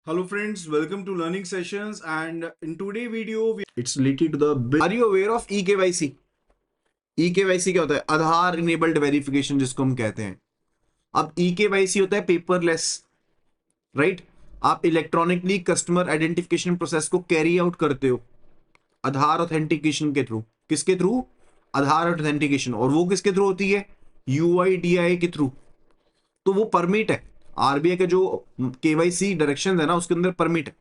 Hello friends, welcome to learning sessions and in today video it's related to the Are you aware of eKYC? eKYC क्या होता है? आधार enabled verification जिसको हम कहते हैं। अब eKYC होता है पेपरलेस, राइट? आप इलेक्ट्रॉनिकली कस्टमर आइडेंटिफिकेशन प्रोसेस को कैरी आउट करते हो आधार ऑथेंटिकेशन के थ्रू। किसके थ्रू? आधार ऑथेंटिकेशन। और वो किसके थ्रू होती है? UIDAI के थ्रू। तो वो परमिट है, आरबीआई का जो केवाईसी डायरेक्शन है ना उसके अंदर परमिट है।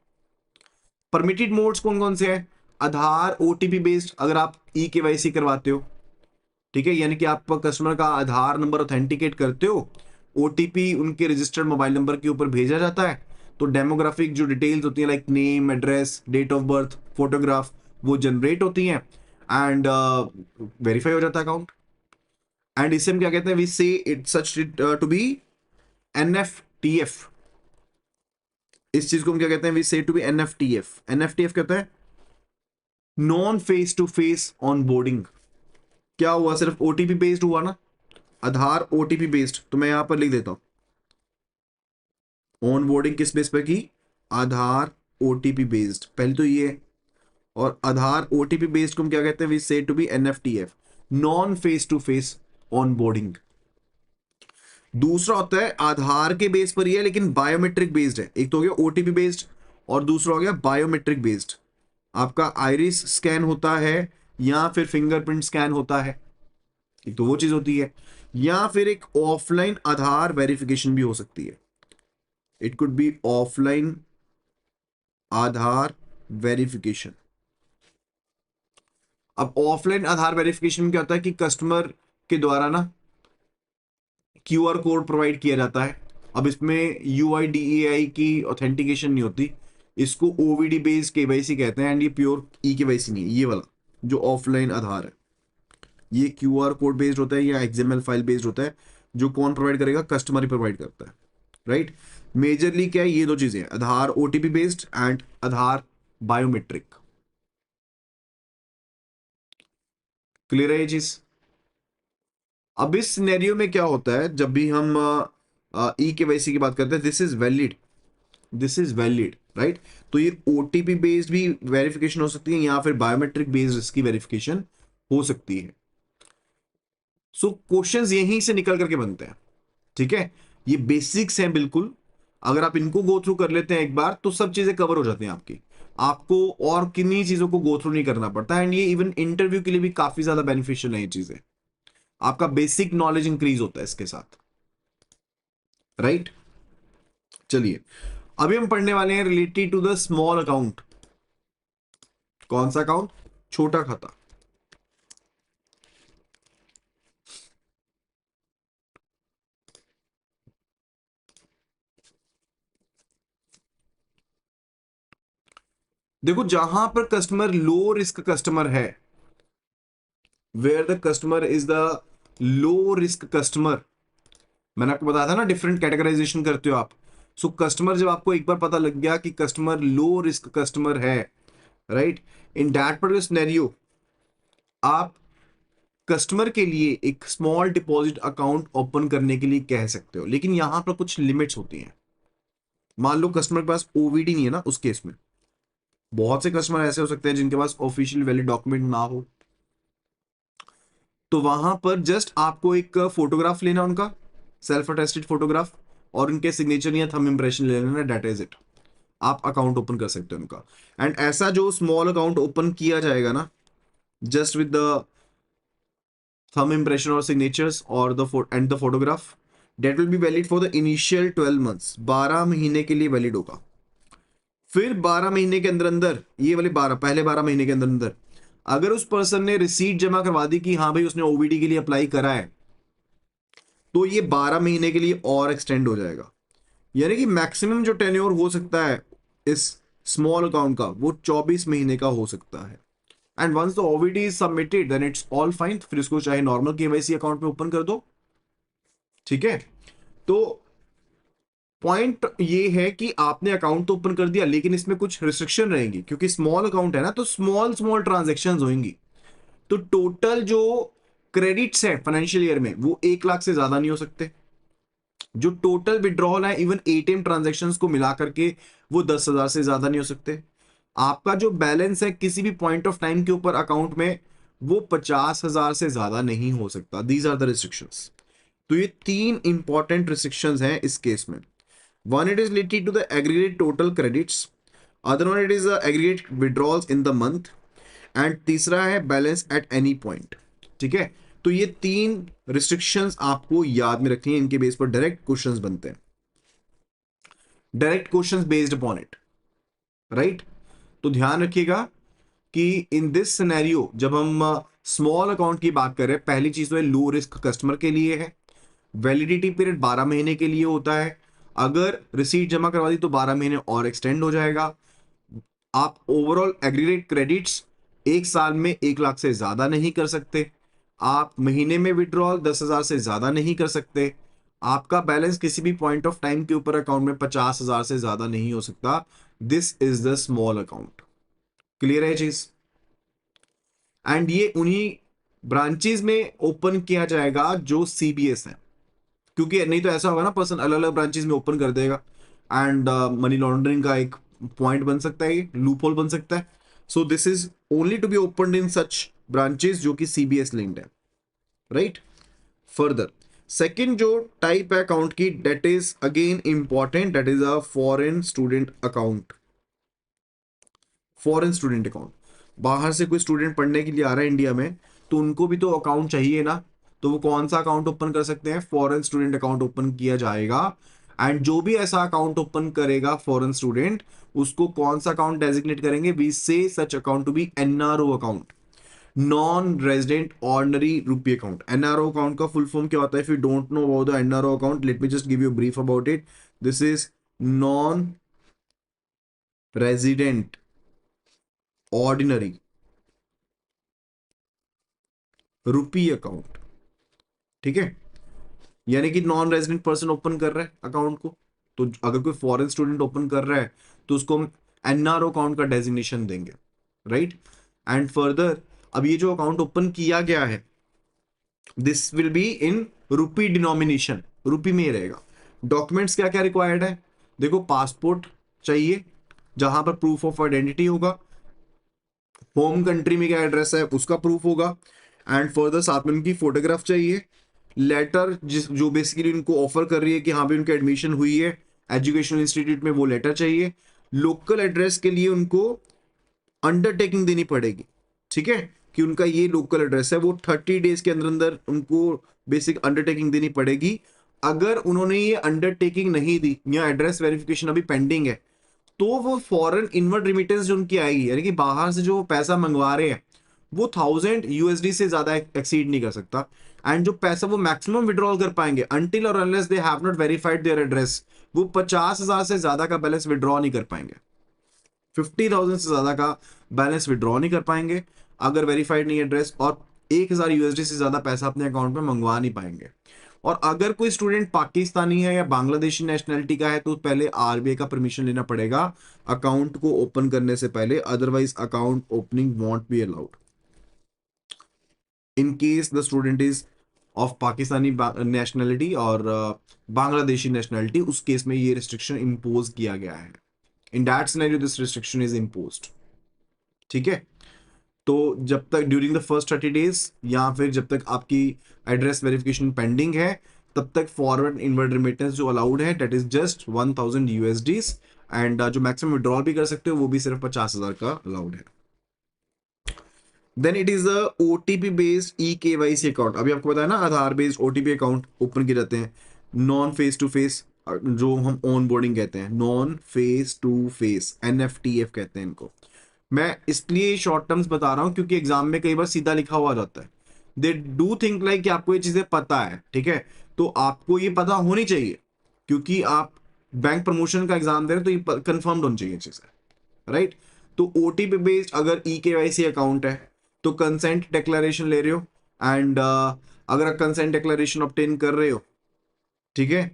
परमिटेड मोड्स कौन कौन से हैं? आधार ओटीपी बेस्ड, अगर आप ई केवाईसी करवाते हो, ठीक है, यानी कि आप कस्टमर का आधार नंबर ऑथेंटिकेट करते हो, ओटीपी उनके रजिस्टर्ड मोबाइल नंबर के ऊपर भेजा जाता है, तो डेमोग्राफिक जो डिटेल्स होती हैं like name, address, date of birth, photograph, वो जनरेट होती हैं एंड वेरीफाई हो जाता है अकाउंट। एंड इसे हम क्या कहते हैं? We say it such to be NFTF। इस चीज को हम क्या कहते हैं? We say to be NFTF। NFTF कहते हैं non face to face onboarding. क्या हुआ? सिर्फ ओटीपी बेस्ड हुआ ना, आधार ओटीपी बेस्ड। तो मैं यहां पर लिख देता हूं ऑन बोर्डिंग किस बेस पे की? आधार ओटीपी बेस्ड, पहले तो ये। और आधार ओटीपी बेस्ड को हम क्या कहते हैं? We say to be NFTF, non face to face onboarding. दूसरा होता है आधार के बेस पर ही है लेकिन बायोमेट्रिक बेस्ड है। एक तो हो गया ओटीपी बेस्ड और दूसरा हो गया बायोमेट्रिक बेस्ड। आपका आइरिस स्कैन होता है या फिर फिंगरप्रिंट स्कैन होता है, एक तो वो चीज होती है, या फिर एक ऑफलाइन आधार वेरिफिकेशन भी हो सकती है। It could be offline Aadhaar verification. अब ऑफलाइन आधार वेरिफिकेशन में क्या होता है कि कस्टमर के द्वारा ना QR कोड प्रोवाइड किया जाता है। अब इसमें UIDAI की ऑथेंटिकेशन नहीं होती, इसको OVD बेस्ड केवाईसी कहते हैं। एंड ये प्योर ई केवाईसी नहीं है, ये वाला जो ऑफलाइन आधार है ये QR कोड बेस्ड होता है या XML फाइल बेस्ड होता है। जो कौन प्रोवाइड करेगा? कस्टमर ही प्रोवाइड करता है, राइट? मेजरली क्या है? ये दो चीजें, आधार OTP based and Aadhaar biometric. Clear है ये चीज? अब इस सिनेरियो में क्या होता है जब भी हम ई केवाईसी की बात करते हैं, this is valid, this is valid, right? तो ये ओटीपी बेस्ड भी वेरिफिकेशन हो सकती है या फिर बायोमेट्रिक बेस्ड इसकी वेरिफिकेशन हो सकती है। सो क्वेश्चंस यहीं से निकल करके बनते हैं, ठीक है? ये बेसिक्स हैं बिल्कुल। अगर आप इनको गो थ्रू कर लेते हैं एक बार तो सब चीजें कवर हो जाती हैं आपकी। आपको और किन्हीं चीजों को गो थ्रू नहीं करना पड़ता। एंड ये इवन इंटरव्यू के लिए भी काफी ज्यादा बेनिफिशियल है ये चीजें। आपका बेसिक नॉलेज इंक्रीज होता है इसके साथ, राइट? चलिए अभी हम पढ़ने वाले हैं related to the small account. कौन सा अकाउंट? छोटा खाता। देखो जहां पर कस्टमर लो रिस्क कस्टमर है, where the customer is the low risk customer, मैंने आपको बताया था ना डिफरेंट कैटेगराइजेशन करते हो आप। सो कस्टमर जब आपको एक बार पता लग गया कि कस्टमर लो रिस्क कस्टमर है, right, in that particular scenario आप कस्टमर के लिए एक स्मॉल डिपॉजिट अकाउंट ओपन करने के लिए कह सकते हो, लेकिन यहां पर कुछ लिमिट्स होती हैं। मान लो कस्टमर के पास OVD नहीं है ना, उस केस में बहुत से कस्टमर ऐसे हो सकते हैं जिनके पास ऑफिशियल वैलिड डॉक्यूमेंट ना हो, तो वहां पर जस्ट आपको एक फोटोग्राफ लेना उनका, सेल्फ अटेस्टेड फोटोग्राफ, और उनके सिग्नेचर या थंब इंप्रेशन ले लेना, डेट इज इट। आप अकाउंट ओपन कर सकते हो उनका। एंड ऐसा जो स्मॉल अकाउंट ओपन किया जाएगा ना, just with the thumb impression और सिग्नेचर्स और the photograph, date will be valid for the initial 12 months, 12 महीने के लिए वैलिड होगा। फिर 12 महीने के अंदर अंदर, ये वाले 12 पहले 12 महीने के अंदर अंदर अगर उस पर्सन ने रिसीट जमा करवा दी कि हाँ भाई उसने OVD के लिए अप्लाई करा है, तो ये 12 महीने के लिए और एक्सटेंड हो जाएगा। यानी कि मैक्सिमम जो टेन्योर हो सकता है इस स्मॉल अकाउंट का वो 24 महीने का हो सकता है। And once the OVD is submitted then it's all fine, फिर इसको चाहे नॉर्मल KYC अकाउंट में ओपन कर दो, ठीक है? तो पॉइंट ये है कि आपने अकाउंट तो ओपन कर दिया लेकिन इसमें कुछ रिस्ट्रिक्शन रहेंगी, क्योंकि स्मॉल अकाउंट है ना, तो स्मॉल स्मॉल ट्रांजेक्शन होंगी। तो टोटल जो क्रेडिट्स है फाइनेंशियल ईयर में वो 1 लाख से ज्यादा नहीं हो सकते, जो टोटल विड्रॉल है इवन एटीएम ट्रांजैक्शंस को मिला करके वो 10,000 से ज्यादा नहीं हो सकते। आपका जो बैलेंस है किसी भी पॉइंट ऑफ टाइम के ऊपर अकाउंट में वो 50,000 से ज्यादा नहीं हो सकता। These are the restrictions. तो ये तीन इंपॉर्टेंट रिस्ट्रिक्शंस हैं इस केस में। One it is related to the aggregate total credits, other one it is aggregate withdrawals in the month, and तीसरा है बैलेंस एट एनी पॉइंट। ठीक है, तो ये तीन रिस्ट्रिक्शंस आपको याद में रखनी है, इनके बेस पर डायरेक्ट क्वेश्चंस बनते हैं, direct questions based upon it, right. तो ध्यान रखिएगा कि इन दिस सिनेरियो जब हम स्मॉल अकाउंट की बात कर रहे हैं, पहली चीज तो है लो रिस्क कस्टमर के लिए है, वैलिडिटी पीरियड 12 महीने के लिए होता है, अगर रिसीट जमा करवा दी तो 12 महीने और एक्सटेंड हो जाएगा। आप ओवरऑल एग्रीगेट क्रेडिट्स एक साल में 1 लाख से ज्यादा नहीं कर सकते, आप महीने में विड्रॉल 10,000 से ज्यादा नहीं कर सकते, आपका बैलेंस किसी भी पॉइंट ऑफ टाइम के ऊपर अकाउंट में 50,000 से ज्यादा नहीं हो सकता। This is the small account. Clear है चीज। एंड ये उन्हीं ब्रांचेस में ओपन किया जाएगा जो सीबीएस है, क्योंकि नहीं तो ऐसा होगा ना पर्सन अलग अलग ब्रांचेस में ओपन कर देगा एंड मनी लॉन्ड्रिंग का एक पॉइंट बन सकता है, ये लूप होल बन सकता है। So this is only to be open in such branches जो कि सीबीएस लिंक्ड है, राइट। फर्दर सेकेंड जो टाइप है अकाउंट की, that is again important, that is a foreign student account. Foreign student account, बाहर से कोई स्टूडेंट पढ़ने के लिए आ रहा है इंडिया में, तो उनको भी तो अकाउंट चाहिए ना। तो वो कौन सा अकाउंट ओपन कर सकते हैं? फॉरेन स्टूडेंट अकाउंट ओपन किया जाएगा। एंड जो भी ऐसा अकाउंट ओपन करेगा फॉरेन स्टूडेंट, उसको कौन सा अकाउंट डेजिग्नेट करेंगे? We say such account to be NRO account, non resident ordinary rupee account. NRO account का फुल फॉर्म क्या होता है? If you don't know about the NRO account, let me just give you brief about it. This is non resident ordinary rupee account. ठीक है, यानी कि non resident person open कर रहा है अकाउंट को, तो अगर कोई फॉरेन स्टूडेंट ओपन कर रहा है तो उसको हम एनआरओ अकाउंट का डेजिग्नेशन देंगे, राइट। एंड फर्दर अब ये जो अकाउंट ओपन किया गया है, this will be in rupee denomination, rupee में ही रहेगा। डॉक्यूमेंट्स क्या क्या रिक्वायर्ड है? देखो, पासपोर्ट चाहिए जहां पर प्रूफ ऑफ आइडेंटिटी होगा, होम कंट्री में क्या एड्रेस है उसका प्रूफ होगा, एंड फर्दर साथ में उनकी फोटोग्राफ चाहिए, लेटर जिस जो बेसिकली उनको ऑफर कर रही है कि हाँ भी उनकी एडमिशन हुई है एजुकेशनल इंस्टीट्यूट में, वो लेटर चाहिए। लोकल एड्रेस के लिए उनको अंडरटेकिंग देनी पड़ेगी, ठीक है, कि उनका ये लोकल एड्रेस है, वो 30 डेज के अंदर अंदर उनको बेसिक अंडरटेकिंग देनी पड़ेगी। अगर उन्होंने ये अंडरटेकिंग नहीं दी या एड्रेस वेरिफिकेशन अभी पेंडिंग है, तो वो फॉरेन इनवर्ड रिमिटेंस जो उनकी आएगी, यानी कि बाहर से जो पैसा मंगवा रहे हैं, वो 1000 USD से ज्यादा एक्सीड नहीं कर सकता। एंड जो पैसा वो मैक्सिमम विड्रॉल कर पाएंगे अनटिल और unless they have not verified their address, वो 50,000 से ज्यादा का बैलेंस विड्रॉ नहीं कर पाएंगे, 50,000 से ज्यादा का बैलेंस विड्रॉ नहीं कर पाएंगे अगर वेरीफाइड नहीं एड्रेस, और 1000 USD से ज्यादा पैसा अपने अकाउंट में मंगवा नहीं पाएंगे। और अगर कोई स्टूडेंट पाकिस्तानी है या बांग्लादेशी नेशनैलिटी का है, तो पहले आरबीआई का परमिशन लेना पड़ेगा अकाउंट को ओपन करने से पहले, otherwise account opening want be allowed. In case the student is of Pakistani nationality और बांग्लादेशी नेशनैलिटी, उस केस में ये रिस्ट्रिक्शन इंपोज किया गया है। In that scenario this restriction is imposed. ठीक है, तो जब तक ड्यूरिंग द फर्स्ट 30 डेज या फिर जब तक आपकी एड्रेस वेरिफिकेशन पेंडिंग है, तब तक फॉरवर्ड इनवर्ड रिमिटेंस जो अलाउड है that is just 1000 USD, and जो मैक्सिमम विड्रॉल भी कर सकते हो वो भी सिर्फ 50,000 का अलाउड है। Then it is a OTP based eKYC account. अभी आपको बताया ना, Aadhaar based OTP account open किए जाते हैं, नॉन फेस टू फेस, जो हम ऑन बोर्डिंग कहते हैं, non face to face, NFTF कहते हैं इनको। मैं इसलिए शॉर्ट टर्म्स बता रहा हूं क्योंकि एग्जाम में कई बार सीधा लिखा हुआ जाता है, दे डू थिंक लाइक कि आपको ये चीजें पता है, ठीक है, तो आपको ये पता होनी चाहिए, क्योंकि आप बैंक प्रमोशन का एग्जाम दे रहे हैं तो ये कंफर्म्ड होनी चाहिए चीजें, राइट। तो ओटीपी बेस्ड अगर eKYC अकाउंट है तो कंसेंट डिक्लेरेशन ले रहे हो, एंड अगर कंसेंट डिक्लेरेशन ऑब्टेन कर रहे हो, ठीक है,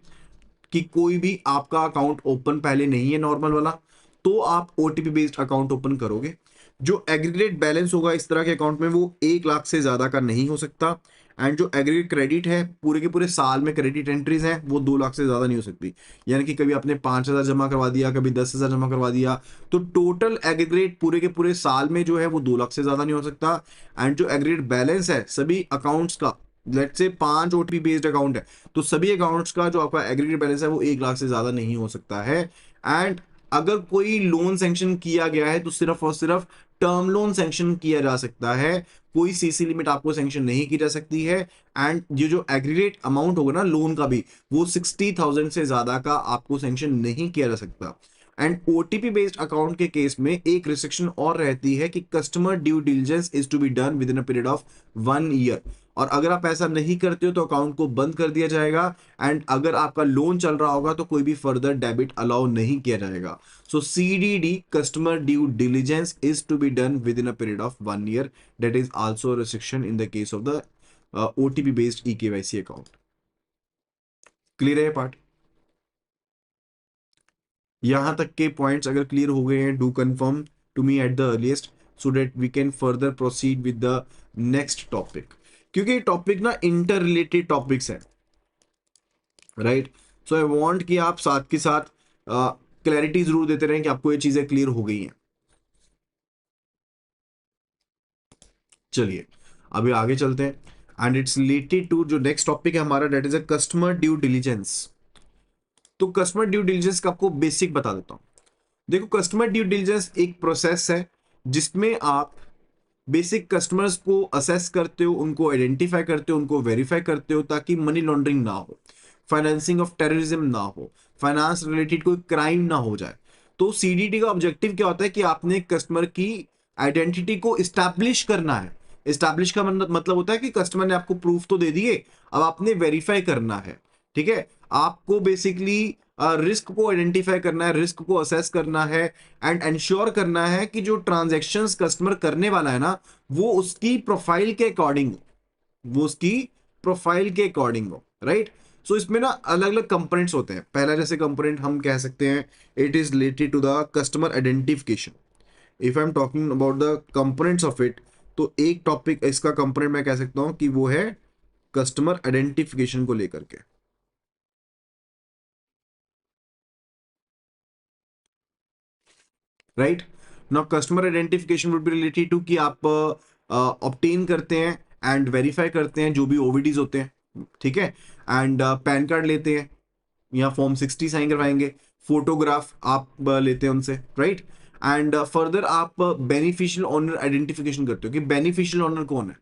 कि कोई भी आपका अकाउंट ओपन पहले नहीं है नॉर्मल वाला, तो आप ओटीपी बेस्ड अकाउंट ओपन करोगे। जो एग्रीगेट बैलेंस होगा इस तरह के अकाउंट में वो 1 लाख से ज्यादा का नहीं हो सकता, एंड जो एग्रीगेट क्रेडिट है पूरे के पूरे साल में क्रेडिट एंट्रीज हैं वो 2 लाख से ज्यादा नहीं हो सकती। यानी कि कभी आपने 5,000 जमा करवा दिया, कभी 10,000 जमा करवा दिया, तो टोटल एग्रीगेट पूरे के पूरे साल में जो है वो 2 लाख से ज्यादा नहीं हो सकता। एंड जो एग्रीगेट बैलेंस है सभी अकाउंट्स का, let's say 5 OTP based account है, तो सभी अकाउंट्स का जो आपका एग्रीगेट बैलेंस है वो 1 लाख से ज्यादा नहीं हो सकता है। एंड अगर कोई लोन सैंक्शन किया गया है तो सिर्फ और सिर्फ टर्म लोन सैंक्शन किया जा सकता है, कोई सीसी लिमिट आपको सैंक्शन नहीं की जा सकती है। एंड ये जो एग्रीगेट अमाउंट होगा ना लोन का भी, वो 60,000 से ज्यादा का आपको सैंक्शन नहीं किया जा सकता। एंड ओटीपी बेस्ड अकाउंट के केस में एक रिस्ट्रिक्शन और रहती है कि customer due diligence is to be done within a period of 1 year, और अगर आप ऐसा नहीं करते हो तो अकाउंट को बंद कर दिया जाएगा। एंड अगर आपका लोन चल रहा होगा तो कोई भी फर्दर डेबिट अलाउ नहीं किया जाएगा। So CDD, customer due diligence, is to be done within a period of 1 year. That is also restriction in the case of the OTP based eKYC account. Clear है part? यहां तक के points अगर clear हो गए हैं, do confirm to me at the earliest so that we can further proceed with the next topic, क्योंकि ये टॉपिक ना इंटर रिलेटेड टॉपिक्स है, राइट? सो आई वांट कि आप साथ के साथ क्लैरिटी जरूर देते रहें कि आपको ये चीजें क्लियर हो गई हैं। चलिए अभी आगे चलते हैं एंड इट्स रिलेटेड टू जो नेक्स्ट टॉपिक है हमारा, that is a customer due diligence. तो कस्टमर ड्यू डिलीजेंस का आपको बेसिक बता देता हूं। देखो, कस्टमर ड्यू डिलीजेंस एक प्रोसेस है जिसमें आप बेसिक कस्टमर्स को असेस करते हो, उनको आइडेंटिफाई करते हो, उनको वेरीफाई करते हो ताकि मनी लॉन्ड्रिंग ना हो, फाइनेंसिंग ऑफ टेररिज्म ना हो, फाइनेंस रिलेटेड कोई क्राइम ना हो जाए। तो CDD का ऑब्जेक्टिव क्या होता है कि आपने कस्टमर की आइडेंटिटी को इस्टेब्लिश करना है। इस्टेब्लिश का मतलब होता है कि कस्टमर ने आपको प्रूफ तो दे दिए, अब आपने वेरीफाई करना है। ठीक है, आपको बेसिकली रिस्क को आइडेंटिफाई करना है, रिस्क को असेस करना है एंड एंश्योर करना है कि जो ट्रांजैक्शंस कस्टमर करने वाला है ना वो उसकी प्रोफाइल के अकॉर्डिंग हो, वो उसकी प्रोफाइल के अकॉर्डिंग हो, राइट? सो इसमें ना अलग अलग कंपोनेंट्स होते हैं। पहला जैसे कंपोनेंट हम कह सकते हैं it is related to the customer identification. If I am talking about the components of it, तो एक टॉपिक इसका कंपोनेंट मैं कह सकता हूं कि वो है कस्टमर आइडेंटिफिकेशन को लेकर के, right? Now customer identification would be related to कि आप ऑब्टेन करते हैं एंड वेरीफाई करते हैं जो भी ओवीडीज होते हैं, ठीक है? एंड पैन कार्ड लेते हैं या फॉर्म 60 साइन करवाएंगे, फोटोग्राफ आप लेते हैं उनसे, राइट? एंड फर्दर आप बेनिफिशियल ऑनर आइडेंटिफिकेशन करते हो कि बेनिफिशियल ऑनर कौन है,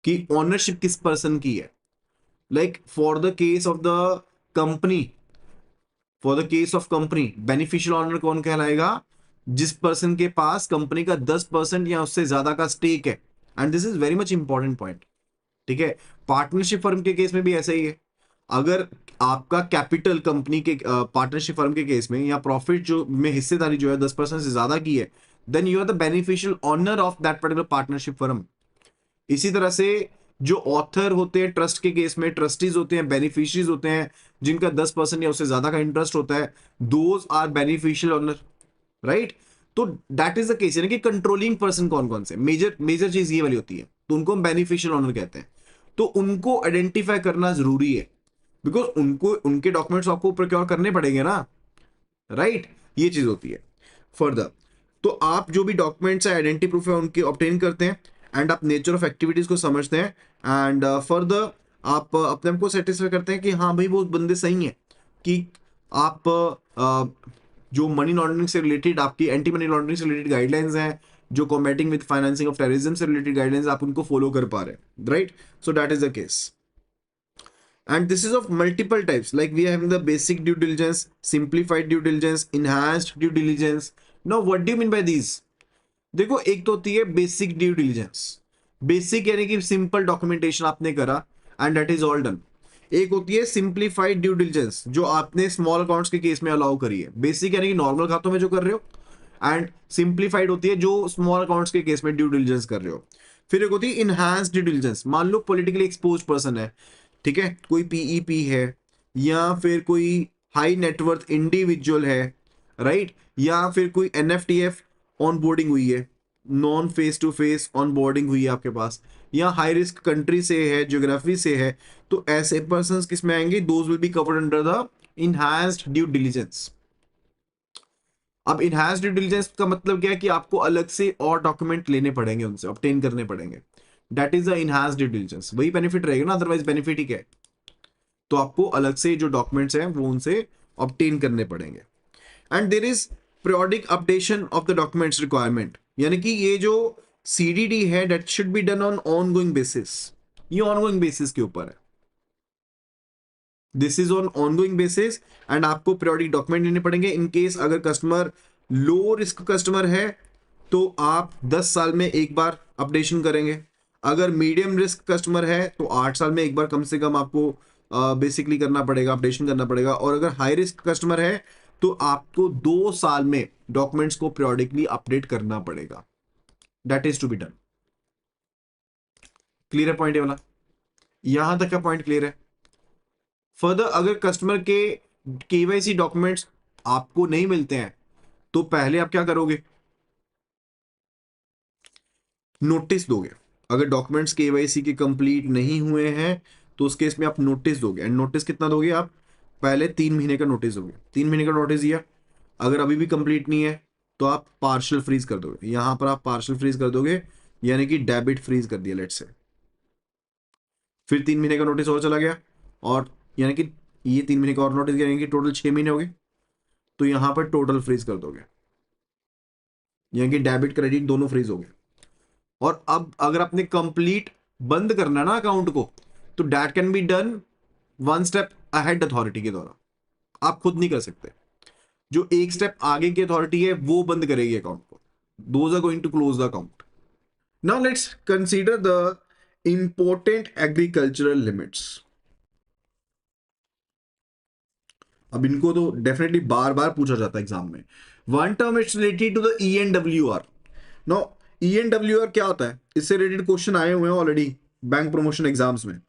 कि ऑनरशिप किस पर्सन की है। Like for the case of the company, for the case of company beneficial owner कौन कहलाएगा? जिस पर्सन के पास कंपनी का 10% या उससे ज्यादा का स्टेक है। And this is very much important point, ठीक है? पार्टनरशिप फर्म के केस में भी ऐसा ही है। अगर आपका कैपिटल कंपनी के पार्टनरशिप फर्म के केस में या प्रॉफिट जो में हिस्सेदारी जो है 10% से ज्यादा की है, then you are the beneficial owner of that particular partnership firm. इसी तरह से जो ऑथर होते हैं ट्रस्ट के केस में, ट्रस्टीज होते हैं, बेनिफिशियरीज होते हैं जिनका 10% या उससे ज्यादा का इंटरेस्ट होता है, those are beneficial owner, right? तो दैट इज द केस, यानी कि कंट्रोलिंग पर्सन कौन कौन से, मेजर मेजर चीज ये वाली होती है, तो उनको हम बेनिफिशियल ऑनर कहते हैं। तो उनको आइडेंटिफाई करना जरूरी है बिकॉज उनको उनके डॉक्यूमेंट्स आपको प्रोक्योर करने पड़ेंगे ना, राइट? ये चीज होती है। फर्दर तो आप जो भी डॉक्यूमेंट्स है, आइडेंटिटी प्रूफ है, उनके ऑब्टेन करते हैं एंड आप नेचर ऑफ एक्टिविटीज को समझते हैं एंड फर्दर आप अपने आप को सेटिस्फाई करते हैं कि हाँ भाई वो बंदे सही हैं, कि आप जो मनी लॉन्ड्रिंग से रिलेटेड आपकी एंटी मनी लॉन्ड्रिंग से रिलेटेड गाइडलाइंस हैं, जो combating with financing of terrorism से रिलेटेड गाइडलाइंस आप उनको फॉलो कर पा रहे हैं, right? So that is the case. And this is of multiple types, like we are having the basic due diligence, simplified due diligence, enhanced due diligence. Now what do you mean by these? देखो, एक तो होती है basic due diligence. Basic यानी कि simple documentation आपने करा and that is all done. एक होती है सिंप्लीफाइड ड्यू डिलीजेंस जो आपने स्मॉल अकाउंट्स के केस में अलाउ करी है। बेसिक यानी कि नॉर्मल खातों में जो कर रहे हो, एंड सिंप्लीफाइड होती है जो स्मॉल अकाउंट्स के केस में ड्यू डिलीजेंस कर रहे हो। फिर एक होती है इनहांस्ड ड्यू डिलीजेंस। मान लो पॉलिटिकली एक्सपोज पर्सन है, ठीक है, कोई पीईपी है या फिर कोई हाई नेटवर्थ इंडिविजुअल है, राइट? या फिर कोई एनएफटीएफ ऑन बोर्डिंग हुई है, non face to face onboarding हुई है आपके पास, या हाई रिस्क कंट्री से है, ज्योग्राफी से है, तो ऐसे पर्सन किस में आएंगे, those will be covered under the enhanced due diligence. अब इनहैंस्ड ड्यू डिलीजेंस का मतलब क्या है कि आपको अलग से और डॉक्यूमेंट लेने पड़ेंगे, उनसे ऑब्टेन करने पड़ेंगे। That is the enhanced due diligence, वही बेनिफिट रहेगा ना, अदरवाइज बेनिफिट ही क्या है। तो आपको अलग से जो डॉक्यूमेंट्स हैं वो उनसे ऑब्टेन करने पड़ेंगे। And there is periodic updation of the documents requirement, यानी कि ये जो सीडीडी है that should be done on ongoing basis, ये ऑनगोइंग बेसिस के ऊपर है, this is on ongoing basis. And आपको periodic डॉक्यूमेंट लेने पड़ेंगे। इन केस अगर कस्टमर लो रिस्क कस्टमर है तो आप 10 साल में एक बार अपडेशन करेंगे, अगर मीडियम रिस्क कस्टमर है तो 8 साल में एक बार कम से कम आपको बेसिकली करना पड़ेगा, अपडेशन करना पड़ेगा, और अगर हाई रिस्क कस्टमर है तो आपको 2 साल में डॉक्यूमेंट्स को periodically अपडेट करना पड़ेगा। That is to be done. Clear है पॉइंट ये वाला, यहां तक का पॉइंट क्लियर है। फर्दर अगर कस्टमर के केवाईसी डॉक्यूमेंट्स आपको नहीं मिलते हैं तो पहले आप क्या करोगे, नोटिस दोगे। अगर डॉक्यूमेंट्स केवाईसी के कंप्लीट नहीं हुए हैं तो उस केस में आप नोटिस दोगे। एंड नोटिस कितना दोगे आप, पहले 3 महीने का नोटिस दोगे, 3 महीने का नोटिस दिया, अगर अभी भी कंप्लीट नहीं है तो आप पार्शियल फ्रीज कर दोगे। यहां पर आप पार्शियल फ्रीज कर दोगे, यानी कि डेबिट फ्रीज कर दिया लेट्स से। फिर 3 महीने का नोटिस और चला गया, और यानी कि ये 3 महीने का और नोटिस गया, यानी कि टोटल 6 महीने हो गए, तो यहां पर टोटल फ्रीज कर दोगे, यानी कि डेबिट क्रेडिट दोनों फ्रीज हो गए। और अब अगर आपने कंप्लीट बंद करना है ना अकाउंट को, तो that can be done 1 step ahead authority के द्वारा, आप खुद नहीं कर सकते। जो 1 स्टेप आगे की अथॉरिटी है वो बंद करेगी अकाउंट को, those are going to close the account. Now let's consider the important agricultural limits. अब इनको तो डेफिनेटली बार बार पूछा जाता है एग्जाम में। One term it's related to the ENWR। No, ENWR क्या होता है, इससे रिलेटेड क्वेश्चन आए हुए हैं ऑलरेडी बैंक प्रमोशन एग्जाम्स में।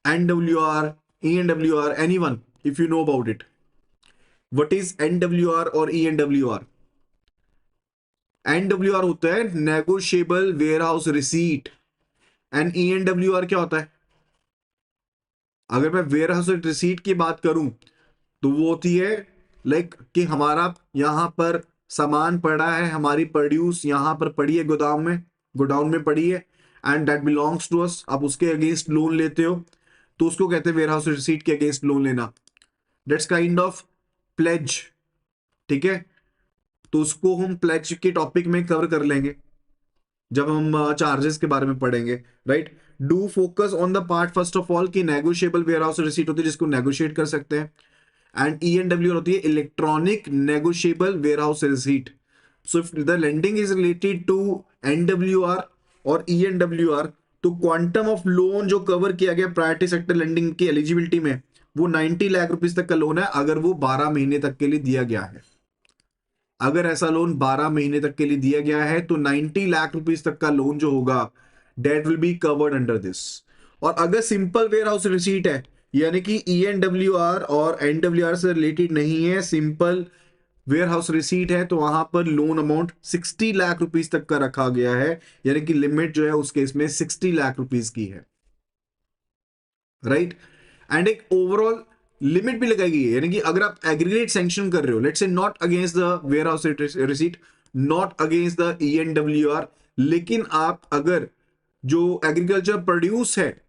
NWR, ENWR, anyone if you know about it, what is NWR और ENWR? NWR होता है negotiable warehouse receipt, and ENWR क्या होता है, अगर मैं वेयर हाउस रिसीट की बात करूं तो वो होती है लाइक कि हमारा यहां पर सामान पड़ा है, हमारी प्रोड्यूस यहां पर पड़ी है गोडाउन में पड़ी है, and that belongs to us, आप उसके अगेंस्ट लोन लेते हो तो उसको कहते हैं वेयर हाउस रिसीट के अगेंस्ट लोन लेना। दैट्स काइंड ऑफ प्लेज, ठीक है। तो उसको हम प्लेज के टॉपिक में कवर कर लेंगे जब हम चार्जेस के बारे में पढ़ेंगे, right. Do focus on the part first of all कि नेगोशिएबल वेयर हाउस रिसीट होती है जिसको नेगोशिएट कर सकते हैं, एंड ENWR होती है electronic negotiable warehouse receipt. So if the lending is related to NWR और ENWR, तो क्वांटम ऑफ लोन जो कवर किया गया प्रायोरिटी सेक्टर लेंडिंग की एलिजिबिलिटी में, वो 90 लाख रुपीस तक का लोन है, अगर वो 12 महीने तक के लिए दिया गया है। अगर ऐसा लोन 12 महीने तक के लिए दिया गया है तो 90 लाख रुपीस तक का लोन जो होगा that will be covered under this. और अगर सिंपल वेयर हाउस रिसीट है, यानी कि ENWR और NWR से रिलेटेड नहीं है, सिंपल वेयर हाउस रिसीट है, तो वहां पर लोन अमाउंट 60 लाख रुपीस तक का रखा गया है, यानी कि लिमिट जो है उस केस में 60 लाख रुपीस की है, राइट। एंड एक ओवरऑल लिमिट भी लगाई गई है, यानी कि अगर आप एग्रीगेट सैंक्शन कर रहे हो, let's say not against the warehouse receipt, not against the ENWR, लेकिन आप अगर जो एग्रीकल्चर प्रोड्यूस है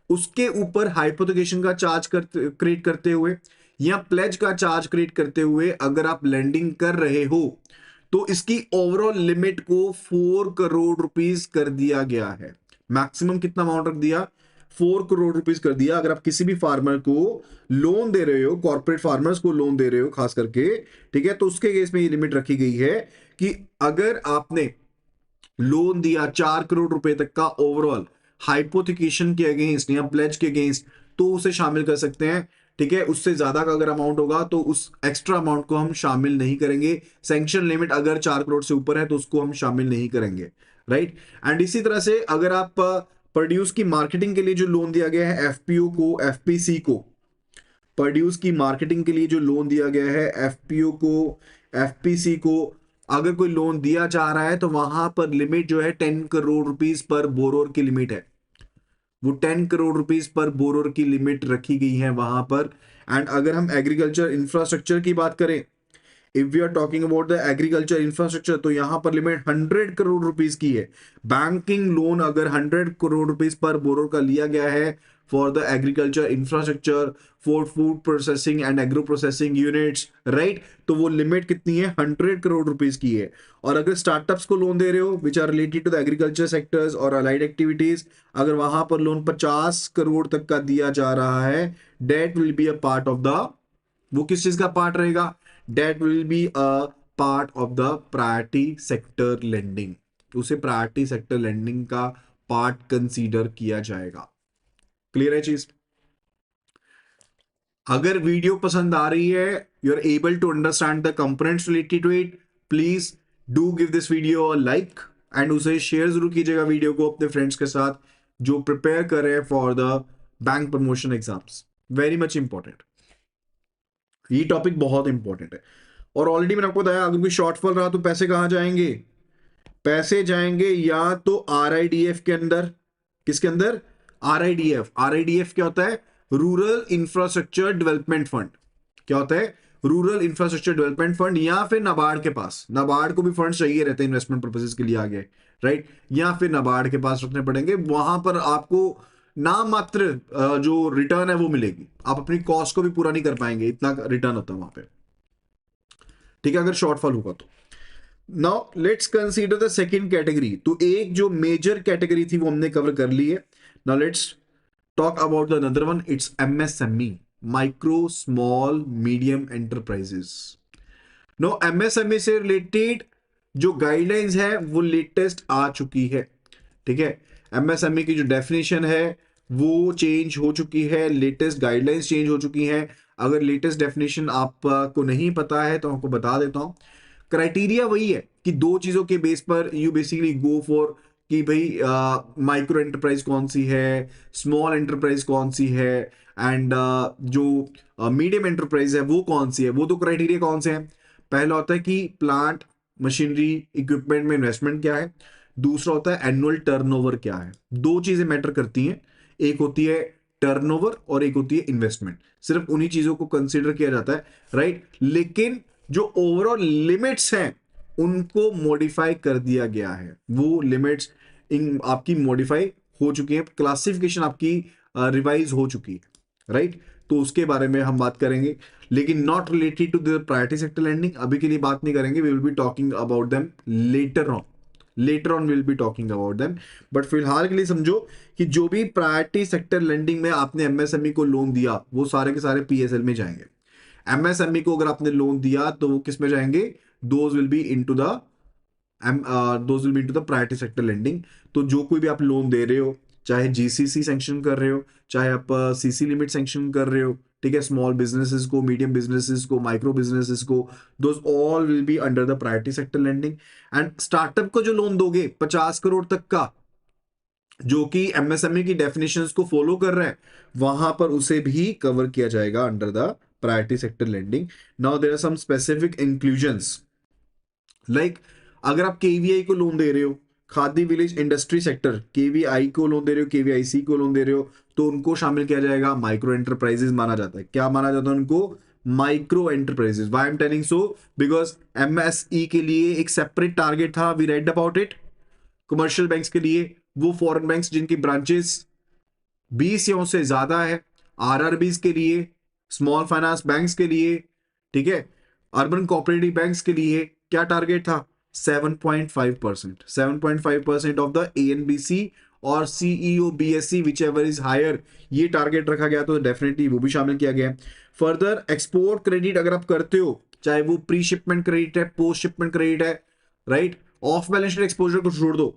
उसके ऊपर हाइपोथिकेशन का चार्ज क्रिएट करते हुए या प्लेज का चार्ज क्रिएट करते हुए अगर आप लेंडिंग कर रहे हो, तो इसकी ओवरऑल लिमिट को 4 करोड़ रुपीस कर दिया गया है। मैक्सिमम कितना अमाउंट रख दिया, 4 करोड़ रुपीस कर दिया। अगर आप किसी भी फार्मर को लोन दे रहे हो, कॉर्पोरेट फार्मर्स को लोन दे रहे हो खास करके, ठीक है, तो उसके केस में ये लिमिट रखी गई है कि अगर आपने लोन दिया 4 करोड़ रुपए तक का ओवरऑल हाइपोथिकेशन के अगेंस्ट या प्लेज के अगेंस्ट, तो उसे शामिल कर सकते हैं, ठीक है। उससे ज्यादा का अगर अमाउंट होगा तो उस एक्स्ट्रा अमाउंट को हम शामिल नहीं करेंगे। सैंक्शन लिमिट अगर 4 करोड़ से ऊपर है तो उसको हम शामिल नहीं करेंगे, राइट। एंड इसी तरह से अगर आप प्रोड्यूस की मार्केटिंग के लिए जो लोन दिया गया है FPO को, FPC को, प्रोड्यूस की मार्केटिंग के लिए जो लोन दिया गया है FPO को, FPC को, अगर कोई लोन दिया जा रहा है तो वहां पर लिमिट जो है 10 करोड़ रुपीस पर बोरोर की लिमिट है, वो 10 करोड़ रुपीस पर बोरोर की लिमिट रखी गई है वहां पर। एंड अगर हम एग्रीकल्चर इंफ्रास्ट्रक्चर की बात करें, if we are talking about the agriculture infrastructure, तो यहां पर लिमिट 100 करोड़ रुपीस की है। बैंकिंग लोन अगर 100 करोड़ रुपीस पर बोरोर का लिया गया है for the agriculture infrastructure, for food processing and agro processing units, right, तो वो लिमिट कितनी है, 100 करोड़ रुपीस की है। और अगर स्टार्टअप्स को लोन दे रहे हो which are related to the agriculture sectors और अलाइड एक्टिविटीज, अगर वहां पर लोन 50 करोड़ तक का दिया जा रहा है, that will be a part of the, वो किस चीज का पार्ट रहेगा, that will be a part of the priority sector lending, उसे प्रायोरिटी सेक्टर लेंडिंग का पार्ट कंसीडर किया जाएगा। क्लियर है चीज? अगर वीडियो पसंद आ रही है, you are able to understand the components related to it, please do give this video a like and उसे शेयर जरूर कीजिएगा वीडियो को अपने फ्रेंड्स के साथ जो प्रिपेयर कर रहे हैं for the bank promotion exams. Very much important, ये टॉपिक बहुत इंपॉर्टेंट है। और ऑलरेडी मैंने आपको बताया, अगर कोई शॉर्टफॉल रहा तो पैसे कहां जाएंगे, पैसे जाएंगे या तो आरआईडीएफ के अंदर, किसके अंदर, आरआईडीएफ। आरआईडीएफ क्या होता है, रूरल इंफ्रास्ट्रक्चर डेवलपमेंट फंड। क्या होता है, रूरल इंफ्रास्ट्रक्चर डेवलपमेंट फंड, या फिर नाबार्ड के पास, नाबार्ड को भी फंड चाहिए रहते हैं इन्वेस्टमेंट पर्पसेस के लिए आगे, राइट, या फिर नाबार्ड के पास रखने पड़ेंगे। वहां पर आपको नाम मात्र जो रिटर्न है वो मिलेगी, आप अपनी कॉस्ट को भी पूरा नहीं कर पाएंगे, इतना रिटर्न होता है वहां पे, ठीक है, अगर शॉर्टफॉल होगा तो। Now let's consider the second category. तो एक जो मेजर कैटेगरी थी वो हमने कवर कर ली है। Now let's talk about the another one, it's MSME, micro small medium enterprises. No, MSME से रिलेटेड जो गाइडलाइंस है वो लेटेस्ट आ चुकी है, ठीक है। एमएसएमई की जो डेफिनेशन है वो चेंज हो चुकी है, लेटेस्ट गाइडलाइंस चेंज हो चुकी है। अगर लेटेस्ट डेफिनेशन आपको नहीं पता है तो आपको बता देता हूं। क्राइटेरिया वही है कि दो चीजों के बेस पर यू बेसिकली गो फॉर कि भाई माइक्रो एंटरप्राइज कौन सी है, स्मॉल एंटरप्राइज कौन सी है, एंड जो मीडियम एंटरप्राइज है वो कौन सी है। वो दो क्राइटेरिया कौन से हैं, पहला होता है कि प्लांट मशीनरी इक्विपमेंट में इन्वेस्टमेंट क्या है, दूसरा होता है एनुअल टर्नओवर क्या है। दो चीजें मैटर करती हैं, एक होती है टर्नओवर और एक होती है इन्वेस्टमेंट, सिर्फ उन्हीं चीजों को कंसीडर किया जाता है, राइट। लेकिन जो ओवरऑल लिमिट्स हैं उनको मॉडिफाई कर दिया गया है, वो लिमिट्स इन आपकी मॉडिफाई हो चुकी है, क्लासिफिकेशन आपकी रिवाइज हो चुकी है, राइट। तो उसके बारे में हम बात करेंगे, लेकिन not related to the priority sector lending, अभी के लिए बात नहीं करेंगे। We will be talking about them later on, later on will be talking about them. But फिलहाल के लिए समझो कि जो भी प्रायोरिटी सेक्टर लेंडिंग में आपने एमएसएमई को लोन दिया वो सारे के सारे पीएसएल में जाएंगे। एमएसएमई को अगर आपने लोन दिया तो वो किस में जाएंगे, those will be into the those will be into the priority sector lending. तो जो कोई भी आप लोन दे रहे हो, चाहे जीसीसी सैंक्शन कर रहे हो, चाहे आप सीसी लिमिट सैंक्शन कर रहे हो, ठीक है, स्मॉल बिजनेसेस को, मीडियम बिजनेसेस को, माइक्रो बिजनेसेस को, those all will be under the priority sector lending. And startup को जो लोन दोगे 50 करोड़ तक का, जो कि एमएसएमई की डेफिनेशंस को फॉलो कर रहा है, वहां पर उसे भी कवर किया जाएगा under the priority sector lending. Now there are some specific inclusions, like अगर आप केवीआई को लोन दे रहे हो, khadi village industry sector, KVI को लोन दे रहे हो, केवीआईसी को लोन दे रहे हो, तो उनको शामिल किया जाएगा, माइक्रो एंटरप्राइजेस माना जाता है। क्या माना जाता है उनको, micro enterprises. Why I am telling so, because MSE के लिए एक सेपरेट टारगेट था, we read about it. Commercial banks के लिए वो फॉरेन बैंक्स जिनकी ब्रांचेस 20 या उससे ज्यादा है, आरआरबीज के लिए, स्मॉल फाइनेंस बैंक्स के लिए, ठीक है, अर्बन कोऑपरेटिव बैंक्स के लिए क्या टारगेट था, 7.5%, 7.5% ऑफ द एएनबीसी और CEO BSC which ever is, higher target रखा गया, तो डेफिनेटली वो भी शामिल किया गया। फर्दर एक्सपोर्ट क्रेडिट अगर आप करते हो, चाहे वो प्री शिपमेंट क्रेडिट है, पोस्ट शिपमेंट क्रेडिट है, right, of balance sheet exposure को छोड़ दो,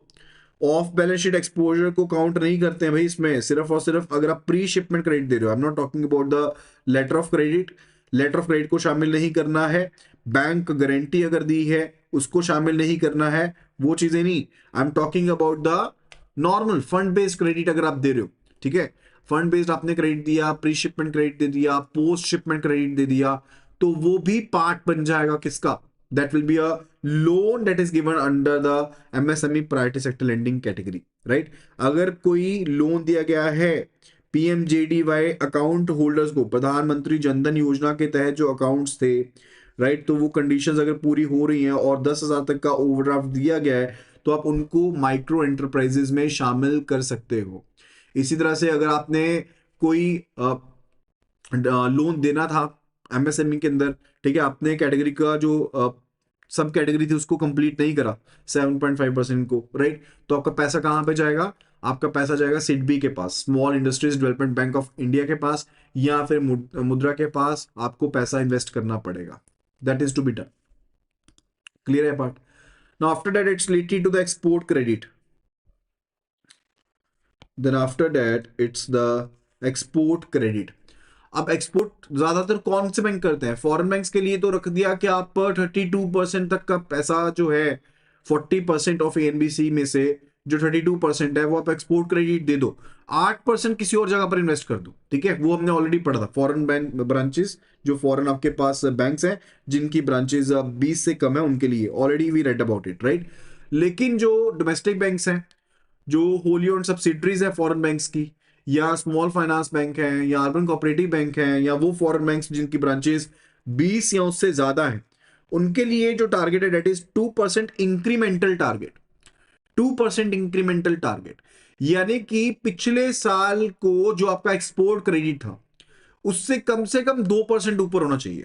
ऑफ बैलेंस शीट एक्सपोजर को काउंट नहीं करते हैं भाई इसमें, सिर्फ और सिर्फ अगर आप प्री शिपमेंट क्रेडिट दे रहे हो। I am not talking about the letter of credit, letter of credit को शामिल नहीं करना है। बैंक गारंटी अगर दी है उसको शामिल नहीं करना है, वो चीजें नहीं। आई am talking about the normal fund based credit अगर आप दे रहे हो, ठीक है, फंड बेस्ड आपने क्रेडिट दिया, प्री शिपमेंट क्रेडिट दे दिया, पोस्ट शिपमेंट क्रेडिट दे दिया, तो वो भी पार्ट बन जाएगा किसका, that will be a loan that is given under the MSME priority sector lending category, right? अगर कोई लोन दिया गया है PMJDY अकाउंट होल्डर्स को, प्रधानमंत्री जनधन योजना के तहत जो अकाउंट्स थे, राइट, तो वो कंडीशंस अगर पूरी हो रही हैं और 10,000 तक का ओवरड्राफ्ट दिया गया है, तो आप उनको माइक्रो एंटरप्राइजेस में शामिल कर सकते हो। इसी तरह से अगर आपने कोई लोन देना था MSME के अंदर, ठीक है, आपने कैटेगरी का जो सब कैटेगरी थी उसको कंप्लीट नहीं करा 7.5% को, राइट, तो आपका पैसा कहां पे जाएगा? आपका पैसा जाएगा सिडबी के पास, small industries development bank of India के पास, या फिर मुद्रा के पास आपको पैसा इन्वेस्ट करना पड़ेगा। That is to be done. Clear है part? Now after that it's related to the export credit. Then after that it's the export credit. अब एक्सपोर्ट ज्यादातर कौन से बैंक करते हैं? फॉरेन बैंक्स के लिए तो रख दिया कि आप 32% तक का पैसा जो है, 40% ऑफ ANBC में से जो 32% है वो आप एक्सपोर्ट क्रेडिट दे दो, 8% किसी और जगह पर इन्वेस्ट कर दो, ठीक है? वो हमने ऑलरेडी पढ़ा था। फॉरेन बैंक ब्रांचेस, जो फॉरेन आपके पास बैंक्स हैं जिनकी ब्रांचेस 20 से कम है, उनके लिए already we read about it, right? लेकिन जो डोमेस्टिक बैंक्स हैं, जो होली ओन्ड सब्सिडरीज है फॉरेन बैंक्स की, या स्मॉल फाइनेंस बैंक है, या अर्बन कोऑपरेटिव बैंक है, या वो फॉरेन बैंक्स जिनकी ब्रांचेस 20 या उससे ज्यादा है, उनके लिए जो टारगेट है that is 2% incremental target. 2% incremental target, यानी कि पिछले साल को जो आपका एक्सपोर्ट क्रेडिट था उससे कम से कम 2% ऊपर होना चाहिए।